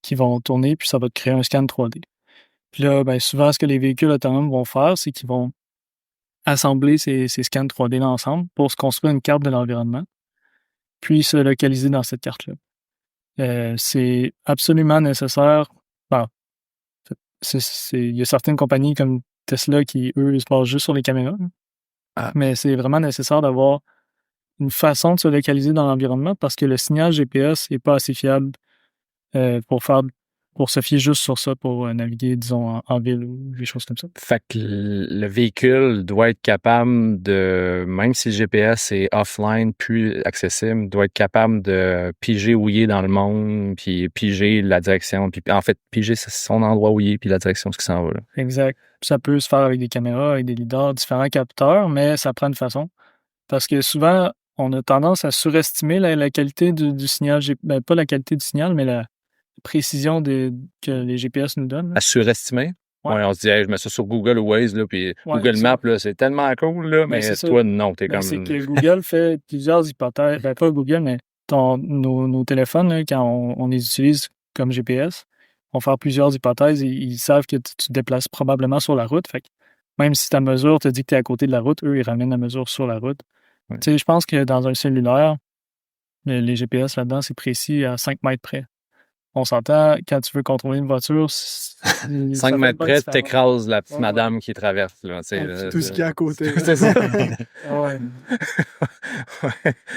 qui vont tourner, puis ça va te créer un scan 3D. Puis là, souvent, ce que les véhicules autonomes vont faire, c'est qu'ils vont assembler ces scans 3D-là ensemble pour se construire une carte de l'environnement, puis se localiser dans cette carte-là. C'est absolument nécessaire. Il y a certaines compagnies comme Tesla qui, eux, se basent juste sur les caméras. Mais c'est vraiment nécessaire d'avoir une façon de se localiser dans l'environnement parce que le signal GPS n'est pas assez fiable pour se fier juste sur ça pour naviguer, disons, en ville ou des choses comme ça. Fait que le véhicule doit être capable de, même si le GPS est offline, plus accessible, doit être capable de piger où il est dans le monde, puis piger la direction, puis en fait, piger son endroit où il est, puis la direction où il s'en va. Là. Exact. Ça peut se faire avec des caméras, avec des lidars, différents capteurs, mais ça prend une façon. Parce que souvent, on a tendance à surestimer la qualité du signal, pas la qualité du signal, mais la précision que les GPS nous donnent. Là. À surestimer? Ouais, on se dit, hey, je mets ça sur Google ou Waze, là, puis Google Maps, là, c'est tellement cool, là, mais toi, non, t'es comme... C'est que Google fait plusieurs hypothèses, pas Google, mais nos téléphones, là, quand on les utilise comme GPS, vont faire plusieurs hypothèses et ils savent que tu te déplaces probablement sur la route. Fait que même si ta mesure te dit que tu es à côté de la route, eux, ils ramènent la mesure sur la route. Ouais. Tu sais, je pense que dans un cellulaire, les GPS là-dedans, c'est précis à 5 mètres près. On s'entend, quand tu veux contrôler une voiture... 5 mètres près, tu t'écrases la petite madame qui traverse. Là, tout ce qui est à côté. C'est ça. Ouais.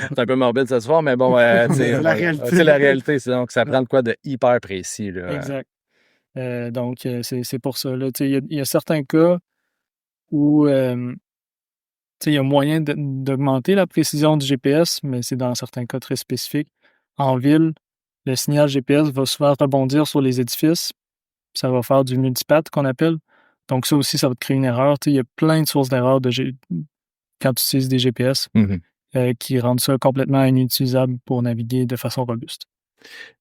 C'est un peu morbide ce soir, mais bon, c'est la réalité. C'est la réalité. Donc, ça prend de quoi de hyper précis. Là. Exact. Donc, c'est pour ça. Il y a certains cas où il y a moyen d'augmenter la précision du GPS, mais c'est dans certains cas très spécifiques. En ville, le signal GPS va souvent rebondir sur les édifices. Ça va faire du multipath qu'on appelle. Donc ça aussi, ça va te créer une erreur. Il y a plein de sources d'erreurs quand tu utilises des GPS qui rendent ça complètement inutilisable pour naviguer de façon robuste.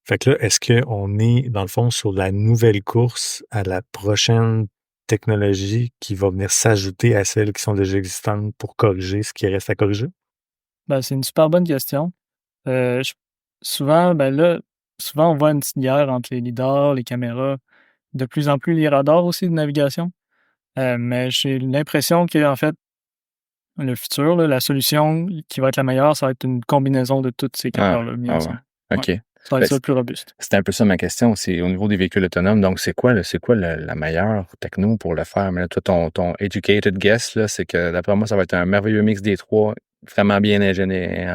Fait que là, est-ce qu'on est, dans le fond, sur la nouvelle course à la prochaine technologie qui va venir s'ajouter à celles qui sont déjà existantes pour corriger ce qui reste à corriger? C'est une super bonne question. Souvent, on voit une petite guerre entre les lidars, les caméras, de plus en plus les radars aussi de navigation. Mais j'ai l'impression que, en fait, le futur, là, la solution qui va être la meilleure, ça va être une combinaison de toutes ces capteurs-là mis ensemble. OK. Ouais. Ça va être ça le plus robuste. C'était un peu ça ma question. C'est au niveau des véhicules autonomes. Donc, c'est quoi la meilleure techno pour le faire? Mais là, toi, ton educated guess, là, c'est que d'après moi, ça va être un merveilleux mix des trois, vraiment bien ingénié.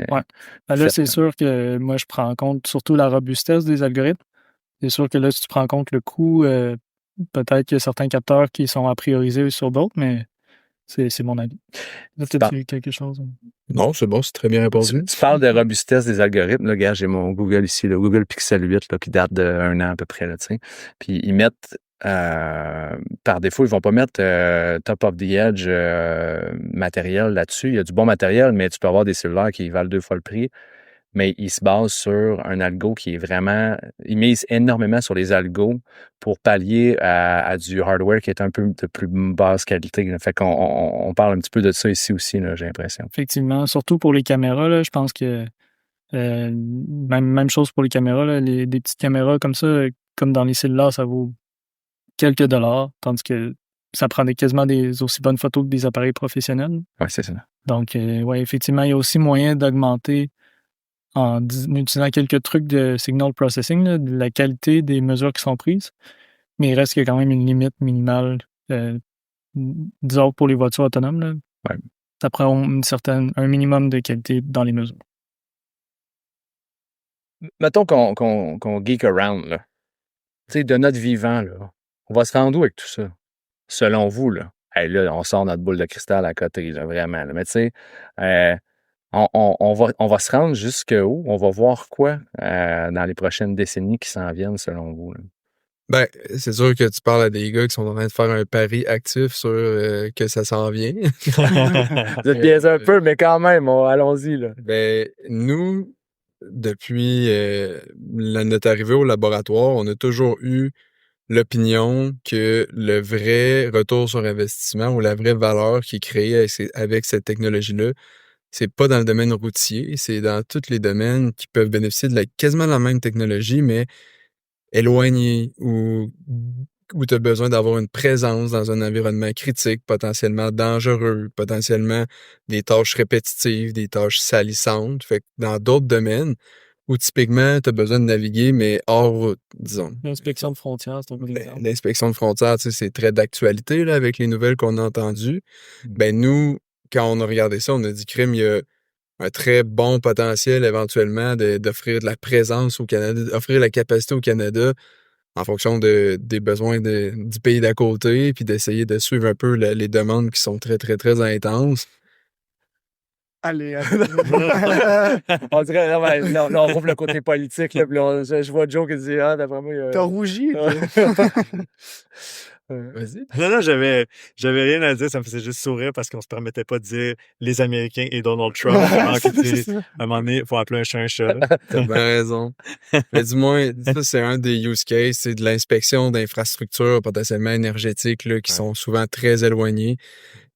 Ouais. Là, c'est sûr que moi, je prends en compte surtout la robustesse des algorithmes. C'est sûr que là, si tu prends en compte le coût, peut-être qu'il y a certains capteurs qui sont à prioriser sur d'autres, mais c'est mon avis. Là, t'as-tu quelque chose? Non, c'est bon, c'est très bien répondu. Tu parles de robustesse des algorithmes. Là, regarde, j'ai mon Google ici, le Google Pixel 8, là, qui date d'1 an à peu près. Là, puis ils mettent par défaut, ils vont pas mettre top of the edge matériel là-dessus. Il y a du bon matériel, mais tu peux avoir des cellulaires qui valent 2 fois le prix. Mais ils se basent sur un algo qui est vraiment... Ils misent énormément sur les algos pour pallier à du hardware qui est un peu de plus basse qualité. Là. Fait qu'on parle un petit peu de ça ici aussi, là, j'ai l'impression. Effectivement, surtout pour les caméras, là, je pense que même chose pour les caméras, là, des petites caméras comme ça, comme dans les cellulaires, ça vaut quelques dollars, tandis que ça prend quasiment des aussi bonnes photos que des appareils professionnels. Oui, c'est ça. Donc, ouais, effectivement, il y a aussi moyen d'augmenter en utilisant quelques trucs de signal processing, là, de la qualité des mesures qui sont prises, mais il reste qu'il y a quand même une limite minimale, disons pour les voitures autonomes. Là, Ouais. ça prend un minimum de qualité dans les mesures. Mettons qu'on geek around, là. Tu sais, de notre vivant, là, on va se rendre où avec tout ça? Selon vous, là? Hey, là, on sort notre boule de cristal à côté, là, vraiment. Là. Mais tu sais, on va se rendre jusqu'où? On va voir quoi dans les prochaines décennies qui s'en viennent, selon vous? Là? Ben, c'est sûr que tu parles à des gars qui sont en train de faire un pari actif sur que ça s'en vient. Vous êtes biaisé un peu, mais quand même, allons-y. Là. Ben, nous, depuis notre arrivée au laboratoire, on a toujours eu l'opinion que le vrai retour sur investissement ou la vraie valeur qui est créée avec cette technologie-là, c'est pas dans le domaine routier, c'est dans tous les domaines qui peuvent bénéficier de quasiment la même technologie, mais éloigné où tu as besoin d'avoir une présence dans un environnement critique, potentiellement dangereux, potentiellement des tâches répétitives, des tâches salissantes. Fait que dans d'autres domaines où typiquement tu as besoin de naviguer, mais hors route, disons. L'inspection de frontières, c'est un bon exemple. L'inspection de frontières, tu sais, c'est très d'actualité là, avec les nouvelles qu'on a entendues. Ben nous, quand on a regardé ça, on a dit crime, il y a un très bon potentiel éventuellement d'offrir de la présence au Canada, d'offrir la capacité au Canada en fonction des besoins du pays d'à côté, puis d'essayer de suivre un peu les demandes qui sont très, très, très intenses. Allez. On dirait, là, on rouvre le côté politique, là, puis là, je vois Joe qui dit, d'après moi... T'as rougi. Vas-y. Non, j'avais rien à dire, ça me faisait juste sourire parce qu'on se permettait pas de dire les Américains et Donald Trump. À un moment donné, il faut appeler un chat un chat. T'as bien raison. Mais du moins, ça, c'est un des use cases, c'est de l'inspection d'infrastructures potentiellement énergétiques là, qui sont souvent très éloignées.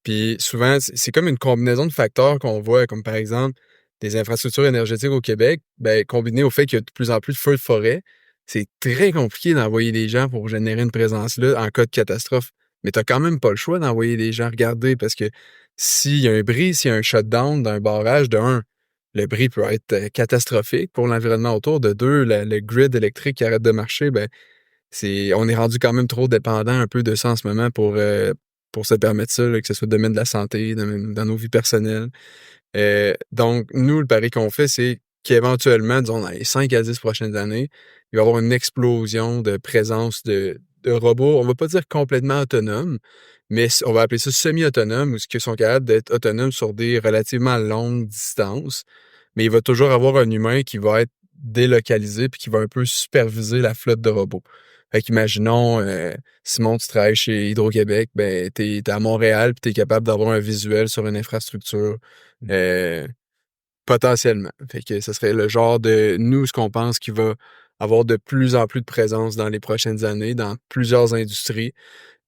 Puis souvent, c'est comme une combinaison de facteurs qu'on voit, comme par exemple des infrastructures énergétiques au Québec, ben, combiné au fait qu'il y a de plus en plus de feux de forêt, c'est très compliqué d'envoyer des gens pour générer une présence là en cas de catastrophe. Mais t'as quand même pas le choix d'envoyer des gens regarder parce que s'il y a un bris, s'il y a un shutdown d'un barrage, de un, le bris peut être catastrophique pour l'environnement autour. De deux, le grid électrique qui arrête de marcher, ben, on est rendu quand même trop dépendant un peu de ça en ce moment pour se permettre ça, là, que ce soit le domaine de la santé, dans nos vies personnelles. Donc, nous, le pari qu'on fait, c'est qu'éventuellement, disons, dans les 5 à 10 prochaines années, il va y avoir une explosion de présence de robots. On va pas dire complètement autonomes, mais on va appeler ça semi-autonome, ou ce qui sont capables d'être autonomes sur des relativement longues distances. Mais il va toujours avoir un humain qui va être délocalisé puis qui va un peu superviser la flotte de robots. Fait qu'imaginons, Simon, tu travailles chez Hydro-Québec, ben, t'es à Montréal puis t'es capable d'avoir un visuel sur une infrastructure, potentiellement. Fait que ce serait le genre de, nous, ce qu'on pense qu'il va avoir de plus en plus de présence dans les prochaines années, dans plusieurs industries.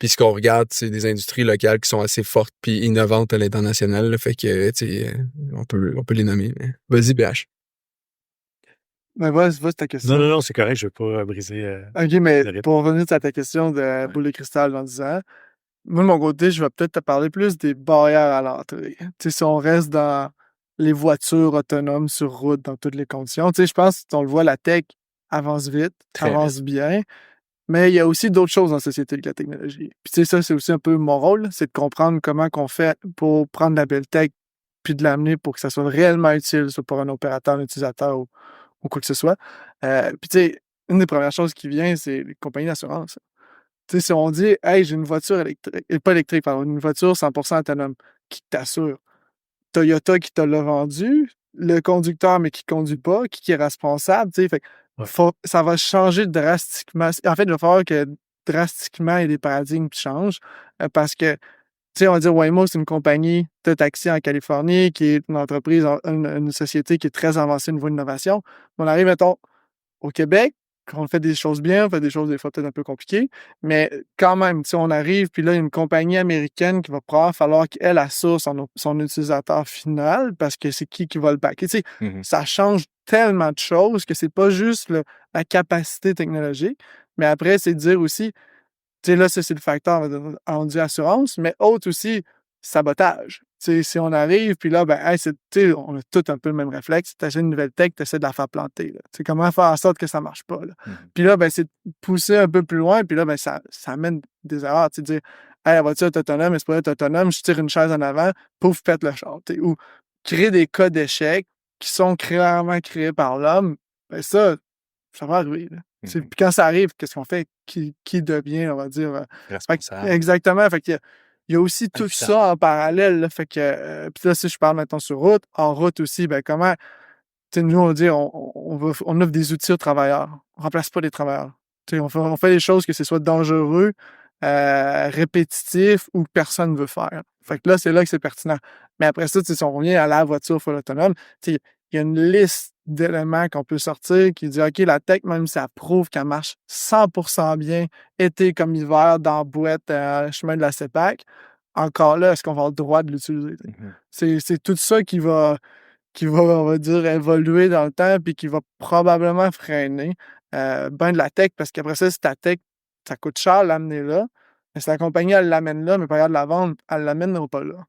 Puis ce qu'on regarde, c'est des industries locales qui sont assez fortes puis innovantes à l'international. Là. Fait que, tu sais, on peut les nommer. Mais... Vas-y, BH. Mais vas-y ta question. Non, c'est correct, je veux pas briser. OK, mais pour revenir à ta question de boule de cristal dans 10 ans, moi, de mon côté, je vais peut-être te parler plus des barrières à l'entrée. Tu sais, si on reste dans les voitures autonomes sur route dans toutes les conditions, tu sais, je pense qu'on le voit, la tech avance vite, avance bien, mais il y a aussi d'autres choses dans la société que la technologie. Puis tu sais, ça, c'est aussi un peu mon rôle, c'est de comprendre comment qu'on fait pour prendre la belle tech puis de l'amener pour que ça soit réellement utile, soit pour un opérateur, un utilisateur ou quoi que ce soit. Puis tu sais, une des premières choses qui vient, c'est les compagnies d'assurance. Tu sais, si on dit, hey, j'ai une voiture électrique, pas électrique, pardon, une voiture 100% autonome, qui t'assure? Toyota qui te l'a vendu, le conducteur, mais qui conduit pas, qui est responsable, tu sais, fait ça va changer drastiquement. En fait, il va falloir que drastiquement, il y a des paradigmes qui changent parce que, tu sais, on va dire Waymo, c'est une compagnie de taxi en Californie qui est une entreprise, une société qui est très avancée au niveau de l'innovation. On arrive, mettons, au Québec, quand on fait des choses bien, on fait des choses des fois peut-être un peu compliquées, mais quand même, tu sais, on arrive, puis là, il y a une compagnie américaine qui va probablement falloir qu'elle assure son utilisateur final parce que c'est qui va le backer. Tu sais, ça change tellement de choses que c'est pas juste la capacité technologique, mais après, c'est de dire aussi, tu sais, là, ça, c'est le facteur, on dit assurance, mais autre aussi, sabotage. Tu sais, si on arrive, puis là, ben, hey, tu sais, on a tout un peu le même réflexe. Tu achètes une nouvelle tech, tu essaies de la faire planter. Tu sais, comment faire en sorte que ça marche pas, là. Puis là, ben, c'est de pousser un peu plus loin, puis là, ben, ça amène des erreurs. Tu sais, dire, hey, la voiture est autonome, mais c'est pas être autonome, je tire une chaise en avant, pouf, pète le char. Tu sais, ou créer des cas d'échecs qui sont clairement créés par l'homme, ben, ça va arriver, là. Puis quand ça arrive, qu'est-ce qu'on fait? Qui devient, on va dire. Responsable. Exactement. Fait qu'il y a aussi tout ça en parallèle. Là, fait que, puis là, si je parle maintenant sur route, en route aussi, ben comment, tu sais, nous, on dit, on offre des outils aux travailleurs. On remplace pas les travailleurs. Tu sais, on fait les choses que ce soit dangereux, répétitif ou que personne ne veut faire. Fait que là, c'est là que c'est pertinent. Mais après ça, tu sais, si on revient à la voiture full autonome, tu sais, il y a une liste d'éléments qu'on peut sortir qui dit, OK, la tech, même si elle prouve qu'elle marche 100% bien, été comme hiver, dans la boîte, chemin de la CEPAC, encore là, est-ce qu'on va avoir le droit de l'utiliser? C'est tout ça qui va, on va dire, évoluer dans le temps puis qui va probablement freiner ben de la tech parce qu'après ça, si ta tech, ça coûte cher l'amener là, mais si la compagnie, elle l'amène là, mais pas de la vendre, elle l'amènera pas là.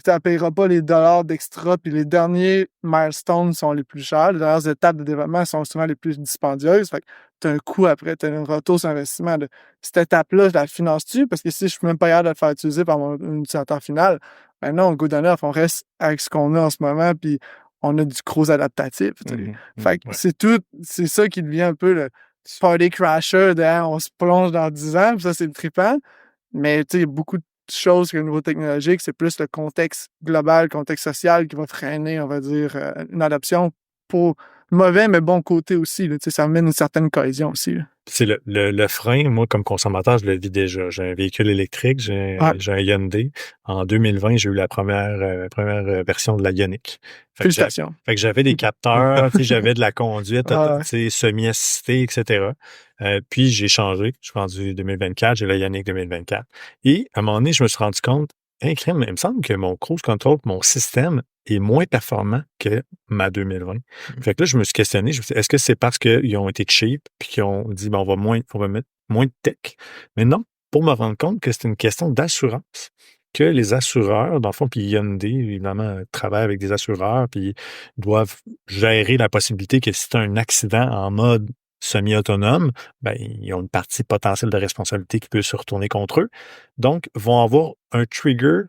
Elle ne payera pas les dollars d'extra, puis les derniers milestones sont les plus chers. Les dernières étapes de développement sont souvent les plus dispendieuses. Fait que tu as un coût après, tu as un retour sur investissement. Cette étape-là, je la finance-tu? Parce que si je ne suis même pas capable de le faire utiliser par mon utilisateur final, ben non, good enough, on reste avec ce qu'on a en ce moment, puis on a du gros adaptatif. Fait que c'est ça qui devient un peu le party crasher de on se plonge dans 10 ans, puis ça, c'est le trippant. Mais tu sais, il y a beaucoup de choses que le niveau technologique, c'est plus le contexte global, le contexte social qui va freiner, on va dire, une adoption pour mauvais, mais bon côté aussi. Là, ça amène une certaine cohésion aussi. Là. C'est le frein, moi, comme consommateur, je le vis déjà. J'ai un véhicule électrique, j'ai un Hyundai. En 2020, j'ai eu la première version de la Ioniq. Félicitations. Fait que j'avais des capteurs, j'avais de la conduite semi-assistée, etc. Puis j'ai changé. Je suis rendu 2024, j'ai la Ioniq 2024. Et à un moment donné, je me suis rendu compte, il me semble que mon cruise control, mon système est moins performant que ma 2020. Fait que là, je me suis questionné, est-ce que c'est parce qu'ils ont été cheap puis qu'ils ont dit, on va mettre moins de tech? Mais non, pour me rendre compte que c'est une question d'assurance. Que les assureurs, dans le fond, puis Hyundai, évidemment, travaillent avec des assureurs, puis doivent gérer la possibilité que si tu as un accident en mode semi-autonome, ben, ils ont une partie potentielle de responsabilité qui peut se retourner contre eux. Donc, vont avoir un trigger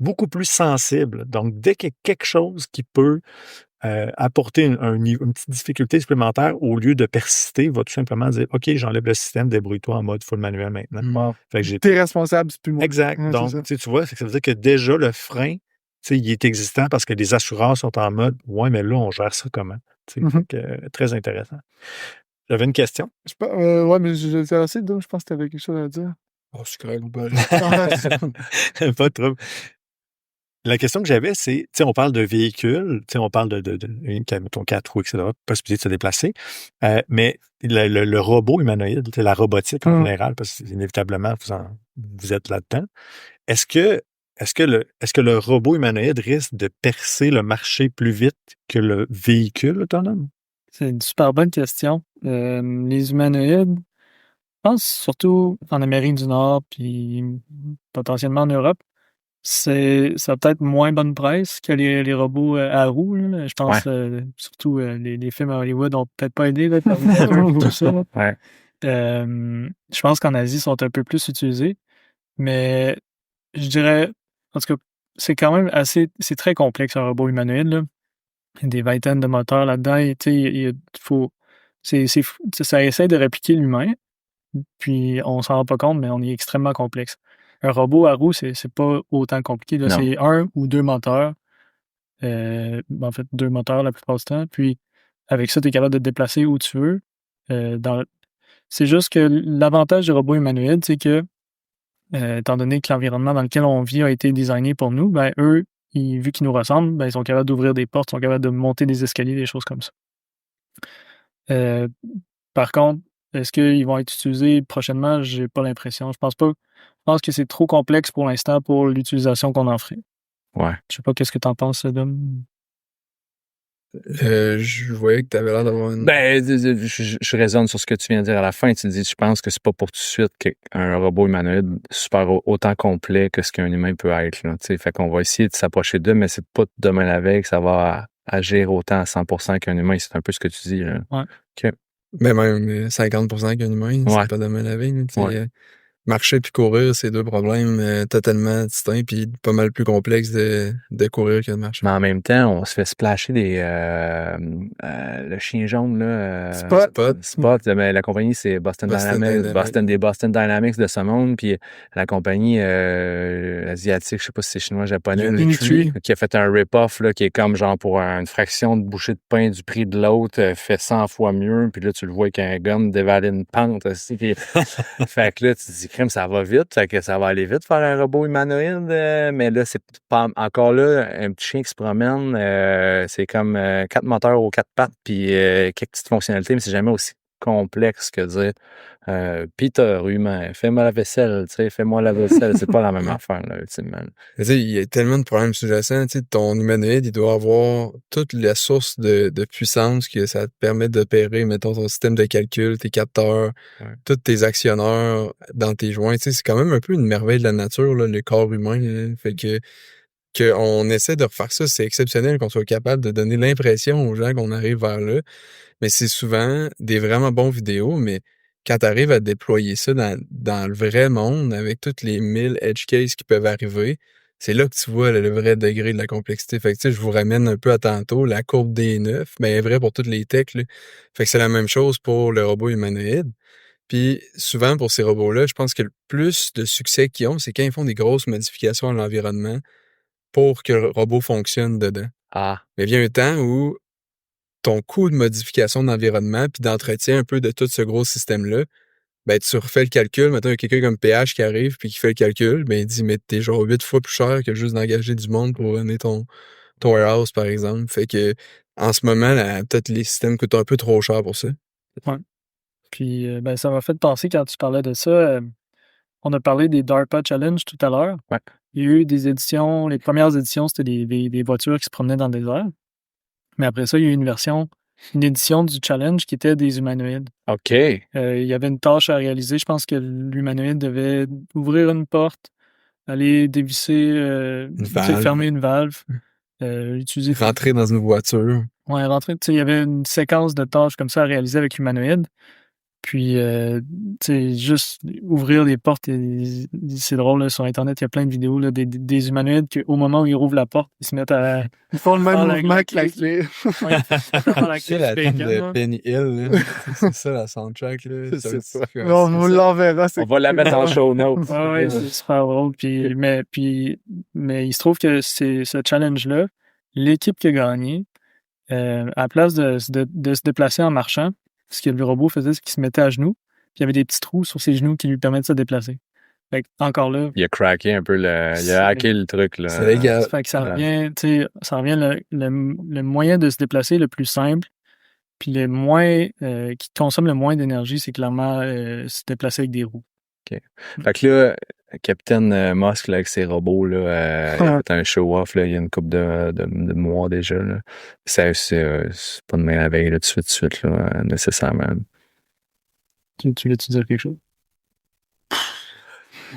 beaucoup plus sensible. Donc, dès qu'il y a quelque chose qui peut apporter une petite difficulté supplémentaire, au lieu de persister, va tout simplement dire, OK, j'enlève le système, débrouille-toi en mode full manuel maintenant. Fait que t'es responsable, c'est plus moi. Exact. Donc, tu vois, ça veut dire que déjà, le frein, il est existant parce que les assureurs sont en mode, ouais, mais là, on gère ça comment? Fait que, très intéressant. J'avais une question. Ouais, mais j'ai assez donc je pense que tu avais quelque chose à dire. Oh, c'est correct. Pas trop. La question que j'avais, c'est, on parle de véhicules, on parle mettons 4 roues, etc., possibilité de se déplacer, mais le robot humanoïde, la robotique en général, parce que inévitablement, vous êtes là-dedans, est-ce que le robot humanoïde risque de percer le marché plus vite que le véhicule autonome? C'est une super bonne question. Les humanoïdes, je pense surtout en Amérique du Nord, puis potentiellement en Europe, ça a peut-être moins bonne presse que les robots à roues. Là. Je pense surtout les films à Hollywood n'ont peut-être pas aidé là, tout ça. Ouais. Je pense qu'en Asie, ils sont un peu plus utilisés. Mais je dirais, en tout cas, c'est quand même c'est très complexe un robot humanoïde. Là. Il y a des vingtaines de moteurs là-dedans. Ça essaie de répliquer l'humain. Puis on s'en rend pas compte, mais on est extrêmement complexe. Un robot à roues, c'est pas autant compliqué. Là, c'est 1 ou 2 moteurs. En fait, 2 moteurs la plupart du temps. Puis avec ça, tu es capable de te déplacer où tu veux. C'est juste que l'avantage du robot humanoïde, c'est que, étant donné que l'environnement dans lequel on vit a été designé pour nous, ben eux, vu qu'ils nous ressemblent, ben ils sont capables d'ouvrir des portes, ils sont capables de monter des escaliers, des choses comme ça. Par contre, est-ce qu'ils vont être utilisés prochainement? J'ai pas l'impression. Je pense pas. Je pense que c'est trop complexe pour l'instant pour l'utilisation qu'on en ferait. Ouais. Je sais pas qu'est-ce que t'en penses, Dom. Je voyais que t'avais l'air d'avoir une... Ben, je raisonne sur ce que tu viens de dire à la fin. Tu dis, je pense que c'est pas pour tout de suite qu'un robot humanoïde super autant complet que ce qu'un humain peut être, là. Tu sais, fait qu'on va essayer de s'approcher d'eux, mais c'est pas demain la veille que ça va agir autant à 100% qu'un humain. C'est un peu ce que tu dis, là. Ouais. OK. Mais même 50% qu'un humain, Ouais. c'est pas demain la veille. Tu sais, Ouais. marcher puis courir, c'est deux problèmes totalement distincts puis pas mal plus complexes de courir que de marcher. Mais en même temps, on se fait splasher le chien jaune, là. Spot, mais la compagnie, c'est Boston Dynamics. Boston Dynamics de ce monde. Puis la compagnie asiatique, je sais pas si c'est chinois, japonais, Unitree. qui a fait un rip-off, là, qui est comme genre pour une fraction de bouchée de pain du prix de l'autre, fait 100 fois mieux. Puis là, tu le vois qu'un gun dévaler une pente aussi. Puis... fait que là, tu te dis, crème, ça va vite. Fait que ça va aller vite faire un robot humanoïde. Mais là, c'est pas encore là, un petit chien qui se promène, c'est comme 4 moteurs aux 4 pattes, puis quelques petites fonctionnalités, mais c'est jamais aussi complexe que dire Peter, humain, fais-moi la vaisselle, tu sais, fais-moi la vaisselle. C'est pas la même affaire, là, ultimement. Tu sais, il y a tellement de problèmes sous-jacents. Tu sais, ton humanoïde, il doit avoir toutes les sources de puissance que ça te permet d'opérer, mettons, ton système de calcul, tes capteurs, tous tes actionneurs dans tes joints. Tu sais, c'est quand même un peu une merveille de la nature, là, le corps humain. Là. Fait que qu'on essaie de refaire ça, c'est exceptionnel qu'on soit capable de donner l'impression aux gens qu'on arrive vers là. Mais c'est souvent des vraiment bons vidéos, mais quand tu arrives à déployer ça dans le vrai monde, avec toutes les 1000 edge cases qui peuvent arriver, c'est là que tu vois le vrai degré de la complexité. Fait que, tu sais, je vous ramène un peu à tantôt, la courbe des 9, mais elle est vraie pour toutes les techs, là. Fait que c'est la même chose pour le robot humanoïde. Puis souvent, pour ces robots-là, je pense que le plus de succès qu'ils ont, c'est quand ils font des grosses modifications à l'environnement pour que le robot fonctionne dedans. Ah. Mais il y a un temps où ton coût de modification d'environnement puis d'entretien un peu de tout ce gros système-là, ben tu refais le calcul. Maintenant, il y a quelqu'un comme PH qui arrive puis qui fait le calcul, ben il dit, mais t'es genre 8 fois plus cher que juste d'engager du monde pour runner ton warehouse, par exemple. Fait que en ce moment, là, peut-être les systèmes coûtent un peu trop cher pour ça. Ouais. Puis, ben, ça m'a fait penser quand tu parlais de ça. On a parlé des DARPA Challenge tout à l'heure. Ouais. Il y a eu des éditions, les premières éditions, c'était des voitures qui se promenaient dans le désert. Mais après ça, il y a eu une édition du challenge qui était des humanoïdes. OK. Il y avait une tâche à réaliser. Je pense que l'humanoïde devait ouvrir une porte, aller dévisser, fermer une valve, utiliser... Rentrer dans une voiture. Ouais, rentrer. Il y avait une séquence de tâches comme ça à réaliser avec l'humanoïde. Puis, juste ouvrir des portes, c'est drôle, là, sur Internet, il y a plein de vidéos là, des humanoïdes qu'au moment où ils rouvrent la porte, ils se mettent à... Ils font le même mouvement que la clé. C'est la tune de Penny Hill, là. C'est ça la soundtrack, là. On vous l'enverra. On va la mettre en show notes. Ouais, c'est super drôle. Mais il se trouve que c'est ce challenge-là, l'équipe qui a gagné, à la place de se déplacer en marchant, ce que le robot faisait, c'est qu'il se mettait à genoux, puis il y avait des petits trous sur ses genoux qui lui permettent de se déplacer. Fait que, encore là... Il a craqué un peu il a hacké le truc, là. C'est légal. Fait que ça revient le moyen de se déplacer le plus simple, puis le moins qui consomme le moins d'énergie, c'est clairement se déplacer avec des roues. OK. Fait que là, Capitaine Musk, là, avec ses robots, là, il a fait un show-off, là, il y a une couple de mois déjà, là. C'est pas demain la veille, là, tout de suite, là, nécessairement. Tu voulais-tu dire quelque chose?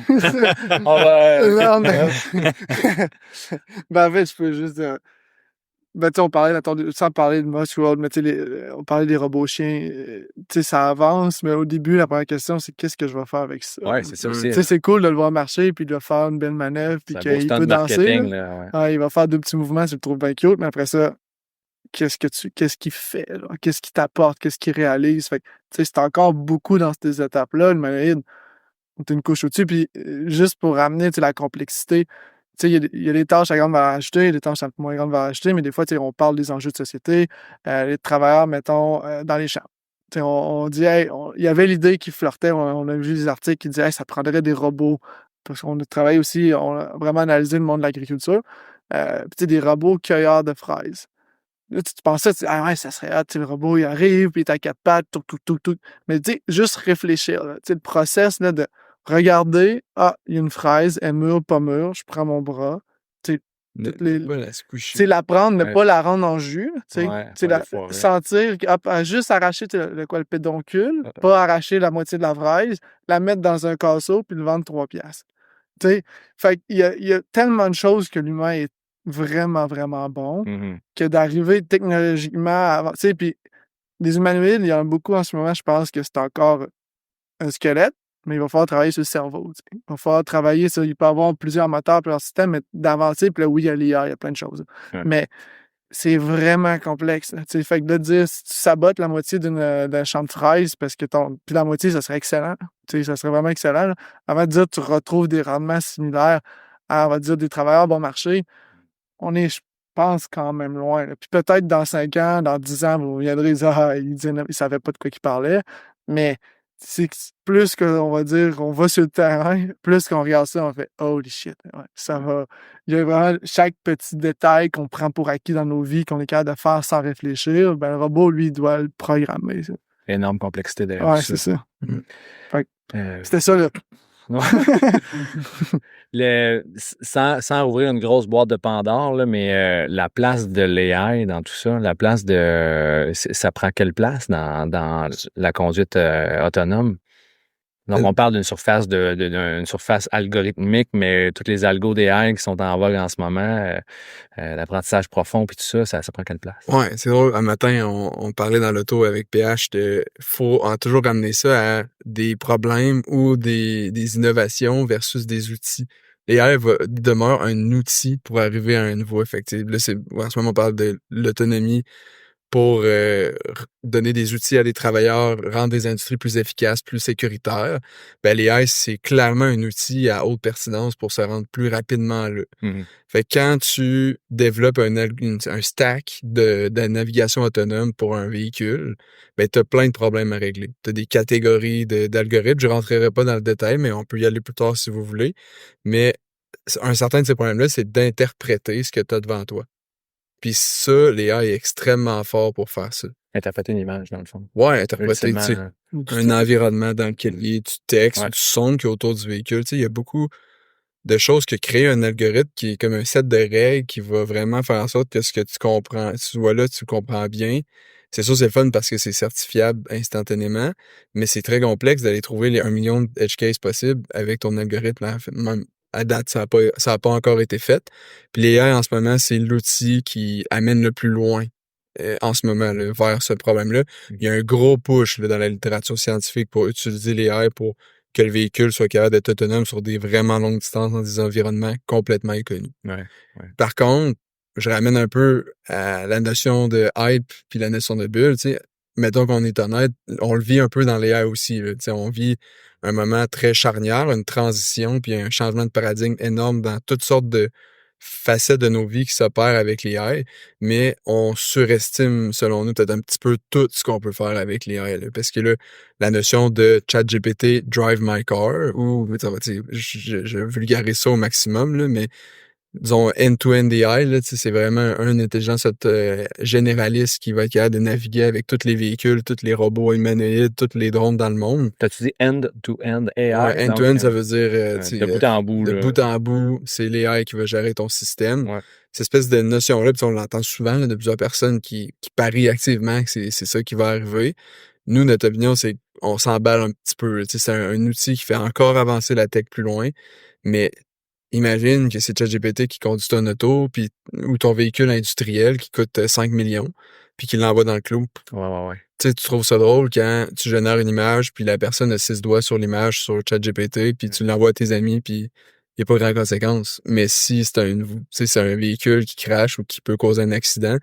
Non, mais... ben, en fait, je peux juste dire... Ben, tu sais, on parlait, sans parler de Musk World, mais tu sais, on parlait des robots chiens. Tu sais, ça avance, mais au début, la première question, c'est qu'est-ce que je vais faire avec ça? Ouais, c'est ça aussi. Tu sais, c'est cool de le voir marcher, puis de faire une belle manœuvre, puis qu'il peut danser. Là, ouais. Il va faire deux petits mouvements, je le trouve bien cute, mais après ça, qu'est-ce qu'il fait, là? Qu'est-ce qu'il t'apporte? Qu'est-ce qu'il réalise? Fait que, tu sais, c'est encore beaucoup dans ces étapes-là. Le humanoïde, on est une couche au-dessus, puis juste pour ramener, tu sais, la complexité, tu sais, il y a des tâches à grande valeur ajoutée, il y a des tâches à moins grande valeur ajoutée, mais des fois, tu sais, on parle des enjeux de société, les travailleurs, mettons, dans les champs. On dit, hey, il y avait l'idée qui flirtait, on a vu des articles qui disaient, hey, ça prendrait des robots. Parce qu'on a travaillé aussi, on a vraiment analysé le monde de l'agriculture. Des robots cueilleurs de fraises. Là, tu pensais, ah ouais, ça serait hâte, le robot, il arrive, puis il est à quatre pattes, tout. Mais tu sais, juste réfléchir, là, le process là, de regarder, il y a une fraise, elle est mûre, pas mûre, je prends mon bras, toutes les, la squisher. la prendre, mais Ouais. pas la rendre en jus. Ouais, Sentir, juste arracher le pédoncule, pas arracher la moitié de la fraise, la mettre dans un casseau, puis le vendre 3 piastres. Fait qu'il y a tellement de choses que l'humain est vraiment, vraiment bon que d'arriver technologiquement puis les humanoïdes, il y en a beaucoup en ce moment, je pense que c'est encore un squelette, mais il va falloir travailler sur le cerveau. Il va falloir travailler sur. Il peut y avoir plusieurs moteurs, plusieurs systèmes, mais d'avancer, puis là, oui, il y a l'IA, il y a plein de choses. Ouais. Mais c'est vraiment complexe. Fait que de dire si tu sabotes la moitié d'un champ de fraises parce que puis la moitié, ça serait excellent. Ça serait vraiment excellent. Là. Avant de dire tu retrouves des rendements similaires à, on va dire, des travailleurs bon marché, on est, je pense, quand même loin. Là. Puis peut-être dans 5 ans, dans 10 ans, vous viendrez dire il ne savait pas de quoi il parlait. Mais c'est plus qu'on va dire, on va sur le terrain, plus qu'on regarde ça, on fait holy shit. Ouais, ça va. Il y a vraiment chaque petit détail qu'on prend pour acquis dans nos vies, qu'on est capable de faire sans réfléchir, ben le robot, lui, il doit le programmer. Ça. Énorme complexité derrière. Ouais, c'est ça. Fait que, c'était ça, là. Sans ouvrir une grosse boîte de Pandore, là, mais la place de l'AI dans tout ça, la place de... Ça prend quelle place dans la conduite autonome? Donc, on parle d'une surface d'une surface algorithmique, mais toutes les algos d'AI qui sont en vogue en ce moment, l'apprentissage profond puis tout ça, ça prend quelle place? Ouais, c'est drôle. Un matin, on parlait dans l'auto avec PH de faut toujours ramener ça à des problèmes ou des innovations versus des outils. L'AI demeure un outil pour arriver à un niveau effectif. Là, en ce moment, on parle de l'autonomie pour donner des outils à des travailleurs, rendre des industries plus efficaces, plus sécuritaires. Ben, l'AI, c'est clairement un outil à haute pertinence pour se rendre plus rapidement là. Fait que quand tu développes un stack de navigation autonome pour un véhicule, ben, tu as plein de problèmes à régler. Tu as des catégories d'algorithmes. Je rentrerai pas dans le détail, mais on peut y aller plus tard si vous voulez. Mais un certain de ces problèmes-là, c'est d'interpréter ce que tu as devant toi. Puis ça, l'IA est extrêmement fort pour faire ça. Interpréter une image, dans le fond. Ouais, interpréter un environnement dans lequel il y a du texte, Ouais. du son qui est autour du véhicule. Il y a beaucoup de choses que créer un algorithme qui est comme un set de règles qui va vraiment faire en sorte que ce que tu comprends, tu vois là, tu comprends bien. C'est sûr, c'est le fun parce que c'est certifiable instantanément, mais c'est très complexe d'aller trouver les 1 million de edge cases possibles avec ton algorithme. Même à date, ça a pas encore été fait. Puis l'AI, en ce moment, c'est l'outil qui amène le plus loin en ce moment là, vers ce problème-là. Il y a un gros push là, dans la littérature scientifique pour utiliser l'AI pour que le véhicule soit capable d'être autonome sur des vraiment longues distances dans des environnements complètement inconnus. Ouais. Par contre, je ramène un peu à la notion de hype puis la notion de bulle. Mettons qu'on est honnête, on le vit un peu dans l'AI aussi. Là, on vit un moment très charnière, une transition puis un changement de paradigme énorme dans toutes sortes de facettes de nos vies qui s'opèrent avec l'AI, mais on surestime, selon nous, peut-être un petit peu tout ce qu'on peut faire avec l'AI. Parce que là, la notion de ChatGPT Drive My Car, ou je vulgarise ça au maximum, là, mais disons end-to-end AI, là, c'est vraiment une intelligence généraliste qui va être capable de naviguer avec tous les véhicules, tous les robots humanoïdes, tous les drones dans le monde. T'as-tu dit end-to-end AI? Ouais, end-to-end, ça veut dire de bout en bout. De là. bout en bout, c'est l'AI qui va gérer ton système. Ouais. Cette espèce de notion-là, puis on l'entend souvent là, de plusieurs personnes qui parient activement que c'est ça qui va arriver. Nous, notre opinion, c'est qu'on s'emballe un petit peu. C'est un outil qui fait encore avancer la tech plus loin, mais imagine que c'est ChatGPT qui conduit ton auto ou ton véhicule industriel qui coûte 5 millions puis qui l'envoie dans le clou. Ouais. Tu sais, tu trouves ça drôle quand tu génères une image puis la personne a 6 doigts sur l'image sur ChatGPT puis tu l'envoies à tes amis puis il n'y a pas grand conséquence. Mais si c'est un véhicule qui crache ou qui peut causer un accident,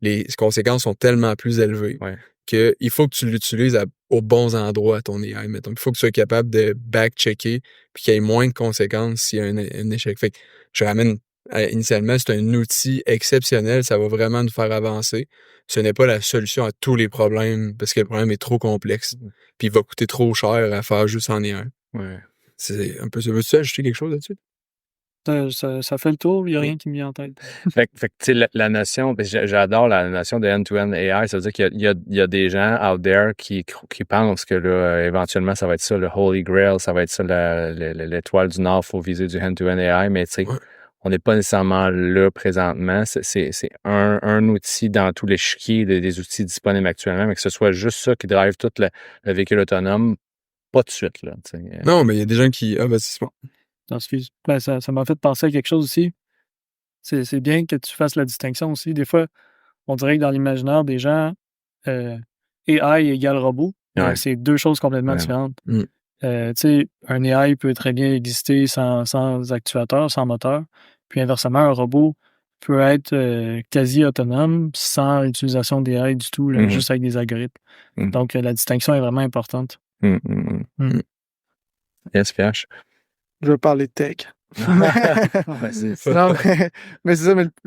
les conséquences sont tellement plus élevées qu'il faut que tu l'utilises aux bons endroits, ton AI. Mettons. Il faut que tu sois capable de back-checker puis qu'il y ait moins de conséquences s'il y a un échec. Fait que je ramène initialement, c'est un outil exceptionnel, ça va vraiment nous faire avancer. Ce n'est pas la solution à tous les problèmes, parce que le problème est trop complexe, puis il va coûter trop cher à faire juste en un. Ouais. C'est un peu ça. Veux-tu ajouter quelque chose là-dessus? Ça fait le tour, il n'y a rien qui me vient en tête. Fait que, tu sais, la notion, parce que j'adore la notion de end-to-end AI, ça veut dire qu'il y a des gens out there qui pensent que là, éventuellement, ça va être ça, le Holy Grail, ça va être ça, l'étoile du Nord, il faut viser du end-to-end AI, mais tu sais, on n'est pas nécessairement là présentement. C'est un outil dans tous les chiquiers des outils disponibles actuellement, mais que ce soit juste ça qui drive tout le véhicule autonome, pas de suite, là. Tu sais. Non, mais il y a des gens qui... Ah, ben, c'est bon. Ça m'a fait penser à quelque chose aussi. C'est bien que tu fasses la distinction aussi. Des fois, on dirait que dans l'imaginaire des gens, AI égale robot. Ouais. C'est deux choses complètement différentes. Tu sais, un AI peut très bien exister sans actuateur, sans moteur. Puis inversement, un robot peut être quasi autonome sans utilisation d'AI du tout, là, juste avec des algorithmes. Donc, la distinction est vraiment importante. Yes, Pierre. Je veux parler de tech. Non, mais c'est ça, mais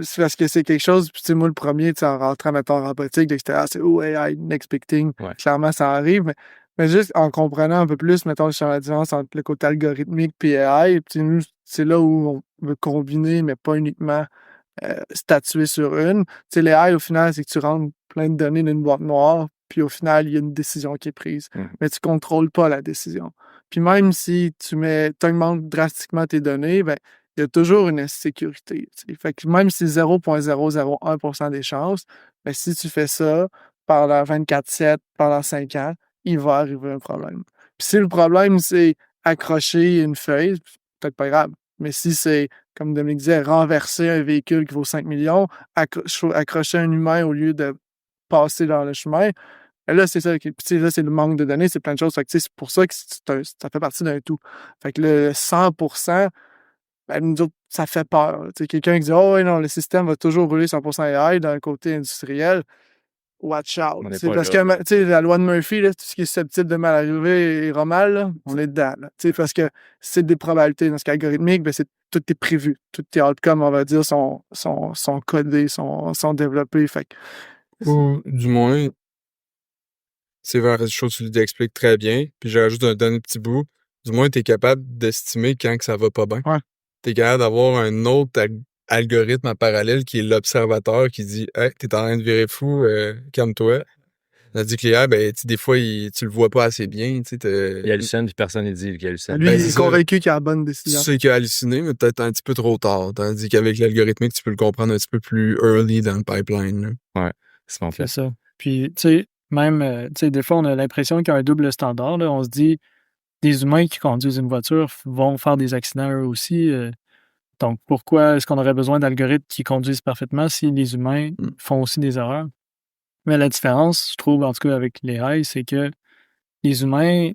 c'est parce que c'est quelque chose, puis tu sais, moi, le premier, tu sais, en rentrant, mettons, en robotique, l'extérieur, c'est AI, next big thing. Ouais. Clairement, ça arrive, mais juste en comprenant un peu plus, mettons, sur la différence entre le côté algorithmique et AI, puis nous, c'est là où on veut combiner, mais pas uniquement statuer sur une. Tu sais, l'AI, au final, c'est que tu rentres plein de données dans une boîte noire, puis au final, il y a une décision qui est prise. Mais tu contrôles pas la décision. Puis même si tu augmentes drastiquement tes données, ben, il y a toujours une insécurité. T'sais. Fait que même si 0,001% des chances, ben, si tu fais ça pendant 24/7, pendant 5 ans, il va arriver un problème. Puis si le problème, c'est accrocher une feuille, c'est peut-être pas grave. Mais si c'est, comme Dominique disait, renverser un véhicule qui vaut 5 millions, accrocher un humain au lieu de passer dans le chemin, ben là, c'est ça. Puis là, c'est le manque de données, c'est plein de choses. Fait que, c'est pour ça que ça fait partie d'un tout. Fait que le 100%, ben, nous autres, ça fait peur. Quelqu'un qui dit « Oh, oui, non, le système va toujours rouler 100% AI d'un côté industriel. » Watch out. Parce que la loi de Murphy, là, tout ce qui est susceptible de mal arriver ira mal, là, on est dedans. Là, parce que c'est des probabilités. Dans ce cas algorithmique, ben, tout est prévu. Tous tes outcomes, on va dire, sont codés, sont développés. Fait que, ou du moins, c'est vraiment quelque chose que tu l'expliques très bien. Puis je rajoute un dernier petit bout. Du moins, tu es capable d'estimer quand que ça va pas bien. Ouais. Tu es capable d'avoir un autre algorithme en parallèle qui est l'observateur qui dit « Hey, t'es en train de virer fou, calme-toi. » Tandis que l'IA, ben, des fois, tu le vois pas assez bien. Il hallucine, puis personne ne dit qu'il hallucine. Lui, il est convaincu qu'il a la bonne décision. Tu sais qu'il a halluciné, mais peut-être un petit peu trop tard. Tandis qu'avec l'algorithmique, tu peux le comprendre un petit peu plus early dans le pipeline. Là. Ouais, c'est mon fait. C'est ça. Puis, tu sais, même, tu sais, des fois, on a l'impression qu'il y a un double standard. Là. On se dit, des humains qui conduisent une voiture vont faire des accidents eux aussi. Donc, pourquoi est-ce qu'on aurait besoin d'algorithmes qui conduisent parfaitement si les humains font aussi des erreurs? Mais la différence, je trouve, en tout cas avec les AI, c'est que les humains,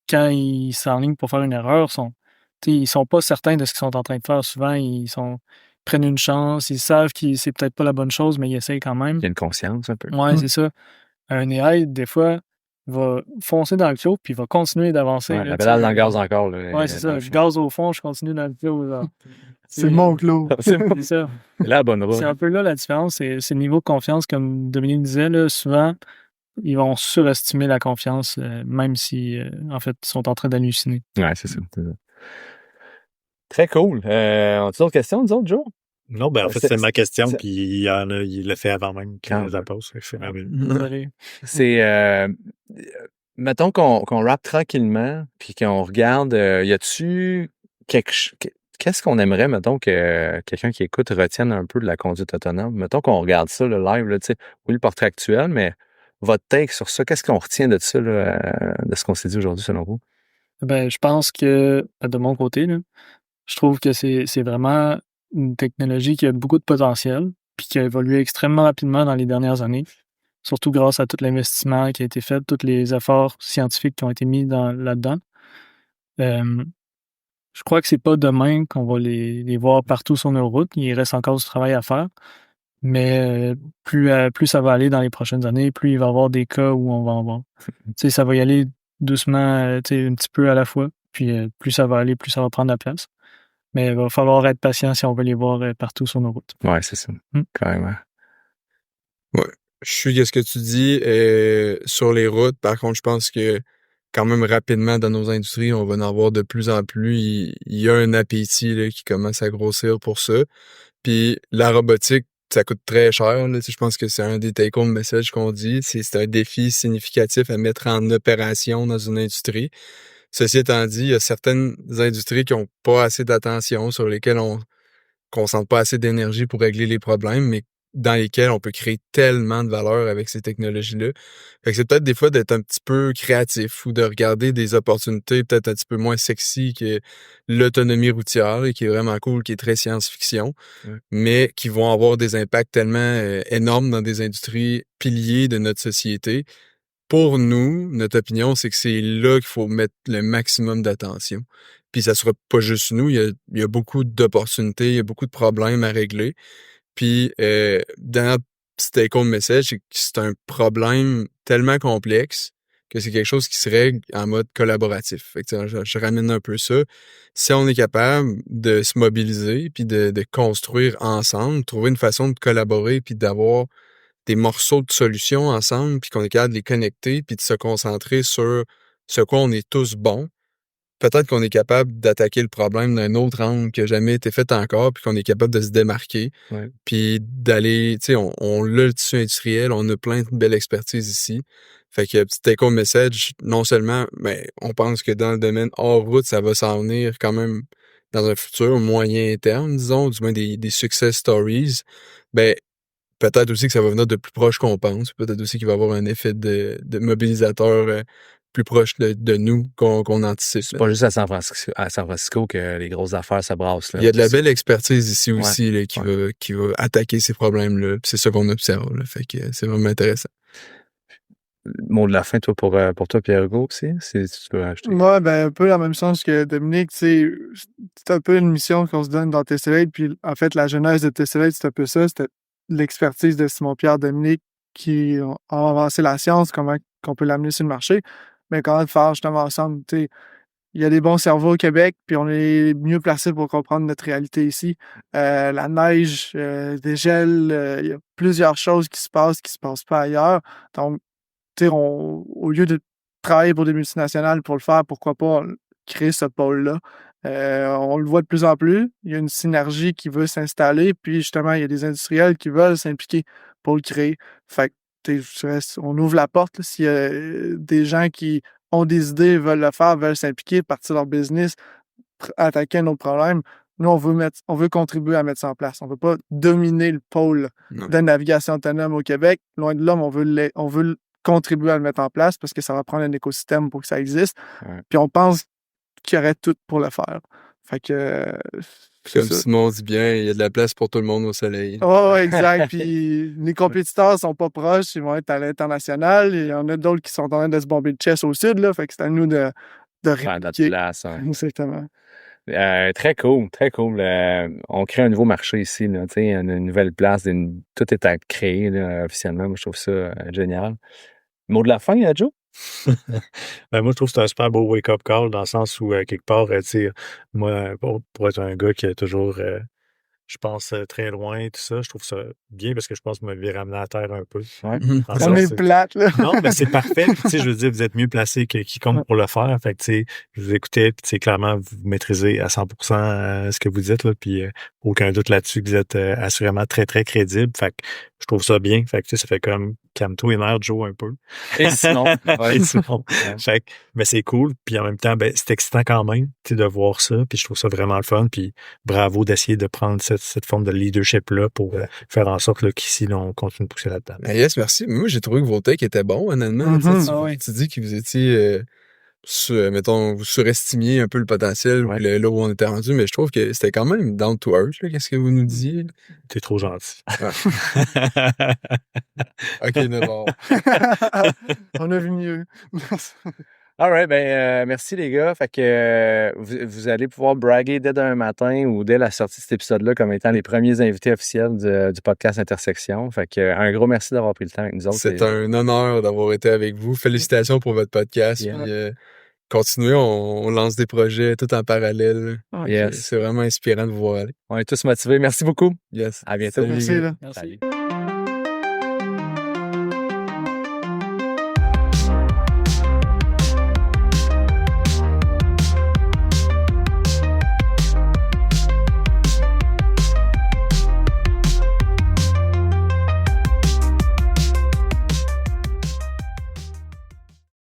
quand ils s'enlignent pour faire une erreur, ils sont pas certains de ce qu'ils sont en train de faire. Souvent, ils prennent une chance, ils savent que c'est peut-être pas la bonne chose, mais ils essayent quand même. Il y a une conscience un peu. Ouais, c'est ça. Un AI, des fois, va foncer dans le clos puis il va continuer d'avancer. Ouais, là, la pédale dans le gaz encore. Là, ouais, c'est ça. Je gaz au fond, je continue dans le clos. Genre. C'est mon clos. C'est ça. C'est la bonne route. C'est un peu là la différence. C'est le niveau de confiance, comme Dominique disait. Là, souvent, ils vont surestimer la confiance, même si, en fait, ils sont en train d'halluciner. Ouais, c'est ça. Très cool. On a d'autres questions, nous autres, Joe? Non, ben en fait, c'est ma question, puis il l'a fait avant même qu'il nous la pose. Désolé. C'est... mettons qu'on rappe tranquillement, puis qu'on regarde, y a-tu qu'est-ce qu'on aimerait, mettons, que quelqu'un qui écoute retienne un peu de la conduite autonome? Mettons qu'on regarde ça, le live, là, tu sais, oui, le portrait actuel, mais votre take sur ça, qu'est-ce qu'on retient de ça, là, de ce qu'on s'est dit aujourd'hui, selon vous? Ben, je pense que, de mon côté, là, je trouve que c'est vraiment une technologie qui a beaucoup de potentiel, puis qui a évolué extrêmement rapidement dans les dernières années, surtout grâce à tout l'investissement qui a été fait, tous les efforts scientifiques qui ont été mis là-dedans. Je crois que c'est pas demain qu'on va les voir partout sur nos routes. Il reste encore du travail à faire. Mais plus ça va aller dans les prochaines années, plus il va y avoir des cas où on va en voir. Ça va y aller doucement, un petit peu à la fois. Puis plus ça va aller, plus ça va prendre la place. Mais il va falloir être patient si on veut les voir partout sur nos routes. Ouais, c'est ça. Carrément. Ouais. Je suis ce que tu dis. Sur les routes, par contre, je pense que quand même rapidement dans nos industries, on va en avoir de plus en plus. Il y a un appétit là, qui commence à grossir pour ça. Puis la robotique, ça coûte très cher. Là. Je pense que c'est un des take-home messages qu'on dit. C'est un défi significatif à mettre en opération dans une industrie. Ceci étant dit, il y a certaines industries qui n'ont pas assez d'attention, sur lesquelles on concentre pas assez d'énergie pour régler les problèmes, mais dans lesquels on peut créer tellement de valeur avec ces technologies-là. Fait que c'est peut-être des fois d'être un petit peu créatif ou de regarder des opportunités peut-être un petit peu moins sexy que l'autonomie routière, là, qui est vraiment cool, qui est très science-fiction, mais qui vont avoir des impacts tellement énormes dans des industries piliers de notre société. Pour nous, notre opinion, c'est que c'est là qu'il faut mettre le maximum d'attention. Puis ça sera pas juste nous, il y a beaucoup d'opportunités, il y a beaucoup de problèmes à régler. Puis dans notre take-home message, c'est que c'est un problème tellement complexe que c'est quelque chose qui se règle en mode collaboratif. Fait que, je ramène un peu ça. Si on est capable de se mobiliser puis de construire ensemble, trouver une façon de collaborer puis d'avoir des morceaux de solutions ensemble, puis qu'on est capable de les connecter, puis de se concentrer sur ce quoi on est tous bons, peut-être qu'on est capable d'attaquer le problème d'un autre angle qui n'a jamais été fait encore, puis qu'on est capable de se démarquer, puis d'aller, tu sais, on a le tissu industriel, on a plein de belles expertises ici. Fait que petit take-home message, non seulement, mais on pense que dans le domaine hors route, ça va s'en venir quand même dans un futur moyen terme, disons, du moins des success stories. Ben, peut-être aussi que ça va venir de plus proche qu'on pense. Peut-être aussi qu'il va y avoir un effet de mobilisateur plus proche de nous qu'on anticipe. C'est pas juste à San Francisco que les grosses affaires se brassent. Là. Il y a de la belle expertise ici aussi là, qui va attaquer ces problèmes-là. Puis c'est ça qu'on observe. Là. Fait que c'est vraiment intéressant. Mot de la fin, toi, pour toi, Pierre-Hugo, aussi? Si tu peux rajouter. Ouais, ben, un peu la même chose que Dominique. C'est un peu une mission qu'on se donne dans Tessellate. Puis, en fait, la genèse de Tessellate, c'est un peu ça. C'était l'expertise de Simon-Pierre Dominique qui ont avancé la science, comment qu'on peut l'amener sur le marché. Mais comment le faire justement ensemble. Il y a des bons cerveaux au Québec, puis on est mieux placés pour comprendre notre réalité ici. La neige, des gels, il y a plusieurs choses qui se passent pas ailleurs. Donc, au lieu de travailler pour des multinationales pour le faire, pourquoi pas créer ce pôle-là? On le voit de plus en plus. Il y a une synergie qui veut s'installer, puis justement, il y a des industriels qui veulent s'impliquer pour le créer. Fait que, on ouvre la porte. S'il y a des gens qui ont des idées, veulent le faire, veulent s'impliquer, partir leur business, attaquer un autre problème, nous, on veut contribuer à mettre ça en place. On ne veut pas dominer le pôle de navigation autonome au Québec. Loin de là, mais on veut contribuer à le mettre en place parce que ça va prendre un écosystème pour que ça existe. Puis on pense qu'il y aurait tout pour le faire. Fait que... Comme Simon dit bien, il y a de la place pour tout le monde au soleil. Oh, exact. Puis les compétiteurs sont pas proches, ils vont être à l'international. Il y en a d'autres qui sont en train de se bomber le chest au sud, là. Fait que c'est à nous de faire notre place. Hein. Exactement. Très cool, très cool. On crée un nouveau marché ici, là, une nouvelle place, tout est à créer là, officiellement. Moi, je trouve ça génial. Mot de la fin, Joe? Ben, moi, je trouve que c'est un super beau wake-up call dans le sens où, quelque part, moi, pour être un gars qui a toujours, je pense très loin, tout ça, je trouve ça bien parce que je pense que vous m'avez ramené à terre un peu. Ouais. On est plate, là. Non, mais c'est parfait. Je veux dire, vous êtes mieux placé que quiconque pour le faire. Fait que, je vous écoutais, puis clairement, vous maîtrisez à 100% ce que vous dites, là, puis aucun doute là-dessus que vous êtes assurément très, très crédible. Fait que je trouve ça bien. Fait que, ça fait comme calme-toi et nerf, Joe, un peu. Et sinon. Et sinon. Fait que, mais c'est cool. Puis en même temps, ben, c'est excitant quand même, de voir ça. Puis je trouve ça vraiment le fun. Puis bravo d'essayer de prendre cette forme de leadership-là pour faire en sorte là, qu'ici, là, on continue de pousser là-dedans. Yes, merci. Moi, j'ai trouvé que vos takes étaient bons, honnêtement. Tu dis que vous étiez, mettons, vous surestimiez un peu le potentiel là où on était rendu, mais je trouve que c'était quand même down to earth. Qu'est-ce que vous nous disiez? T'es trop gentil. OK, d'accord. On a vu mieux. All right, merci les gars. Fait que vous allez pouvoir braguer dès demain matin ou dès la sortie de cet épisode-là comme étant les premiers invités officiels du podcast Intersection. Fait que un gros merci d'avoir pris le temps avec nous autres. C'est un honneur d'avoir été avec vous. Félicitations pour votre podcast. Yeah. Puis, continuez, on lance des projets tout en parallèle. Ok. Yes. C'est vraiment inspirant de vous voir aller. On est tous motivés. Merci beaucoup. Yes. À bientôt. Salut. Merci, là. Merci. Salut.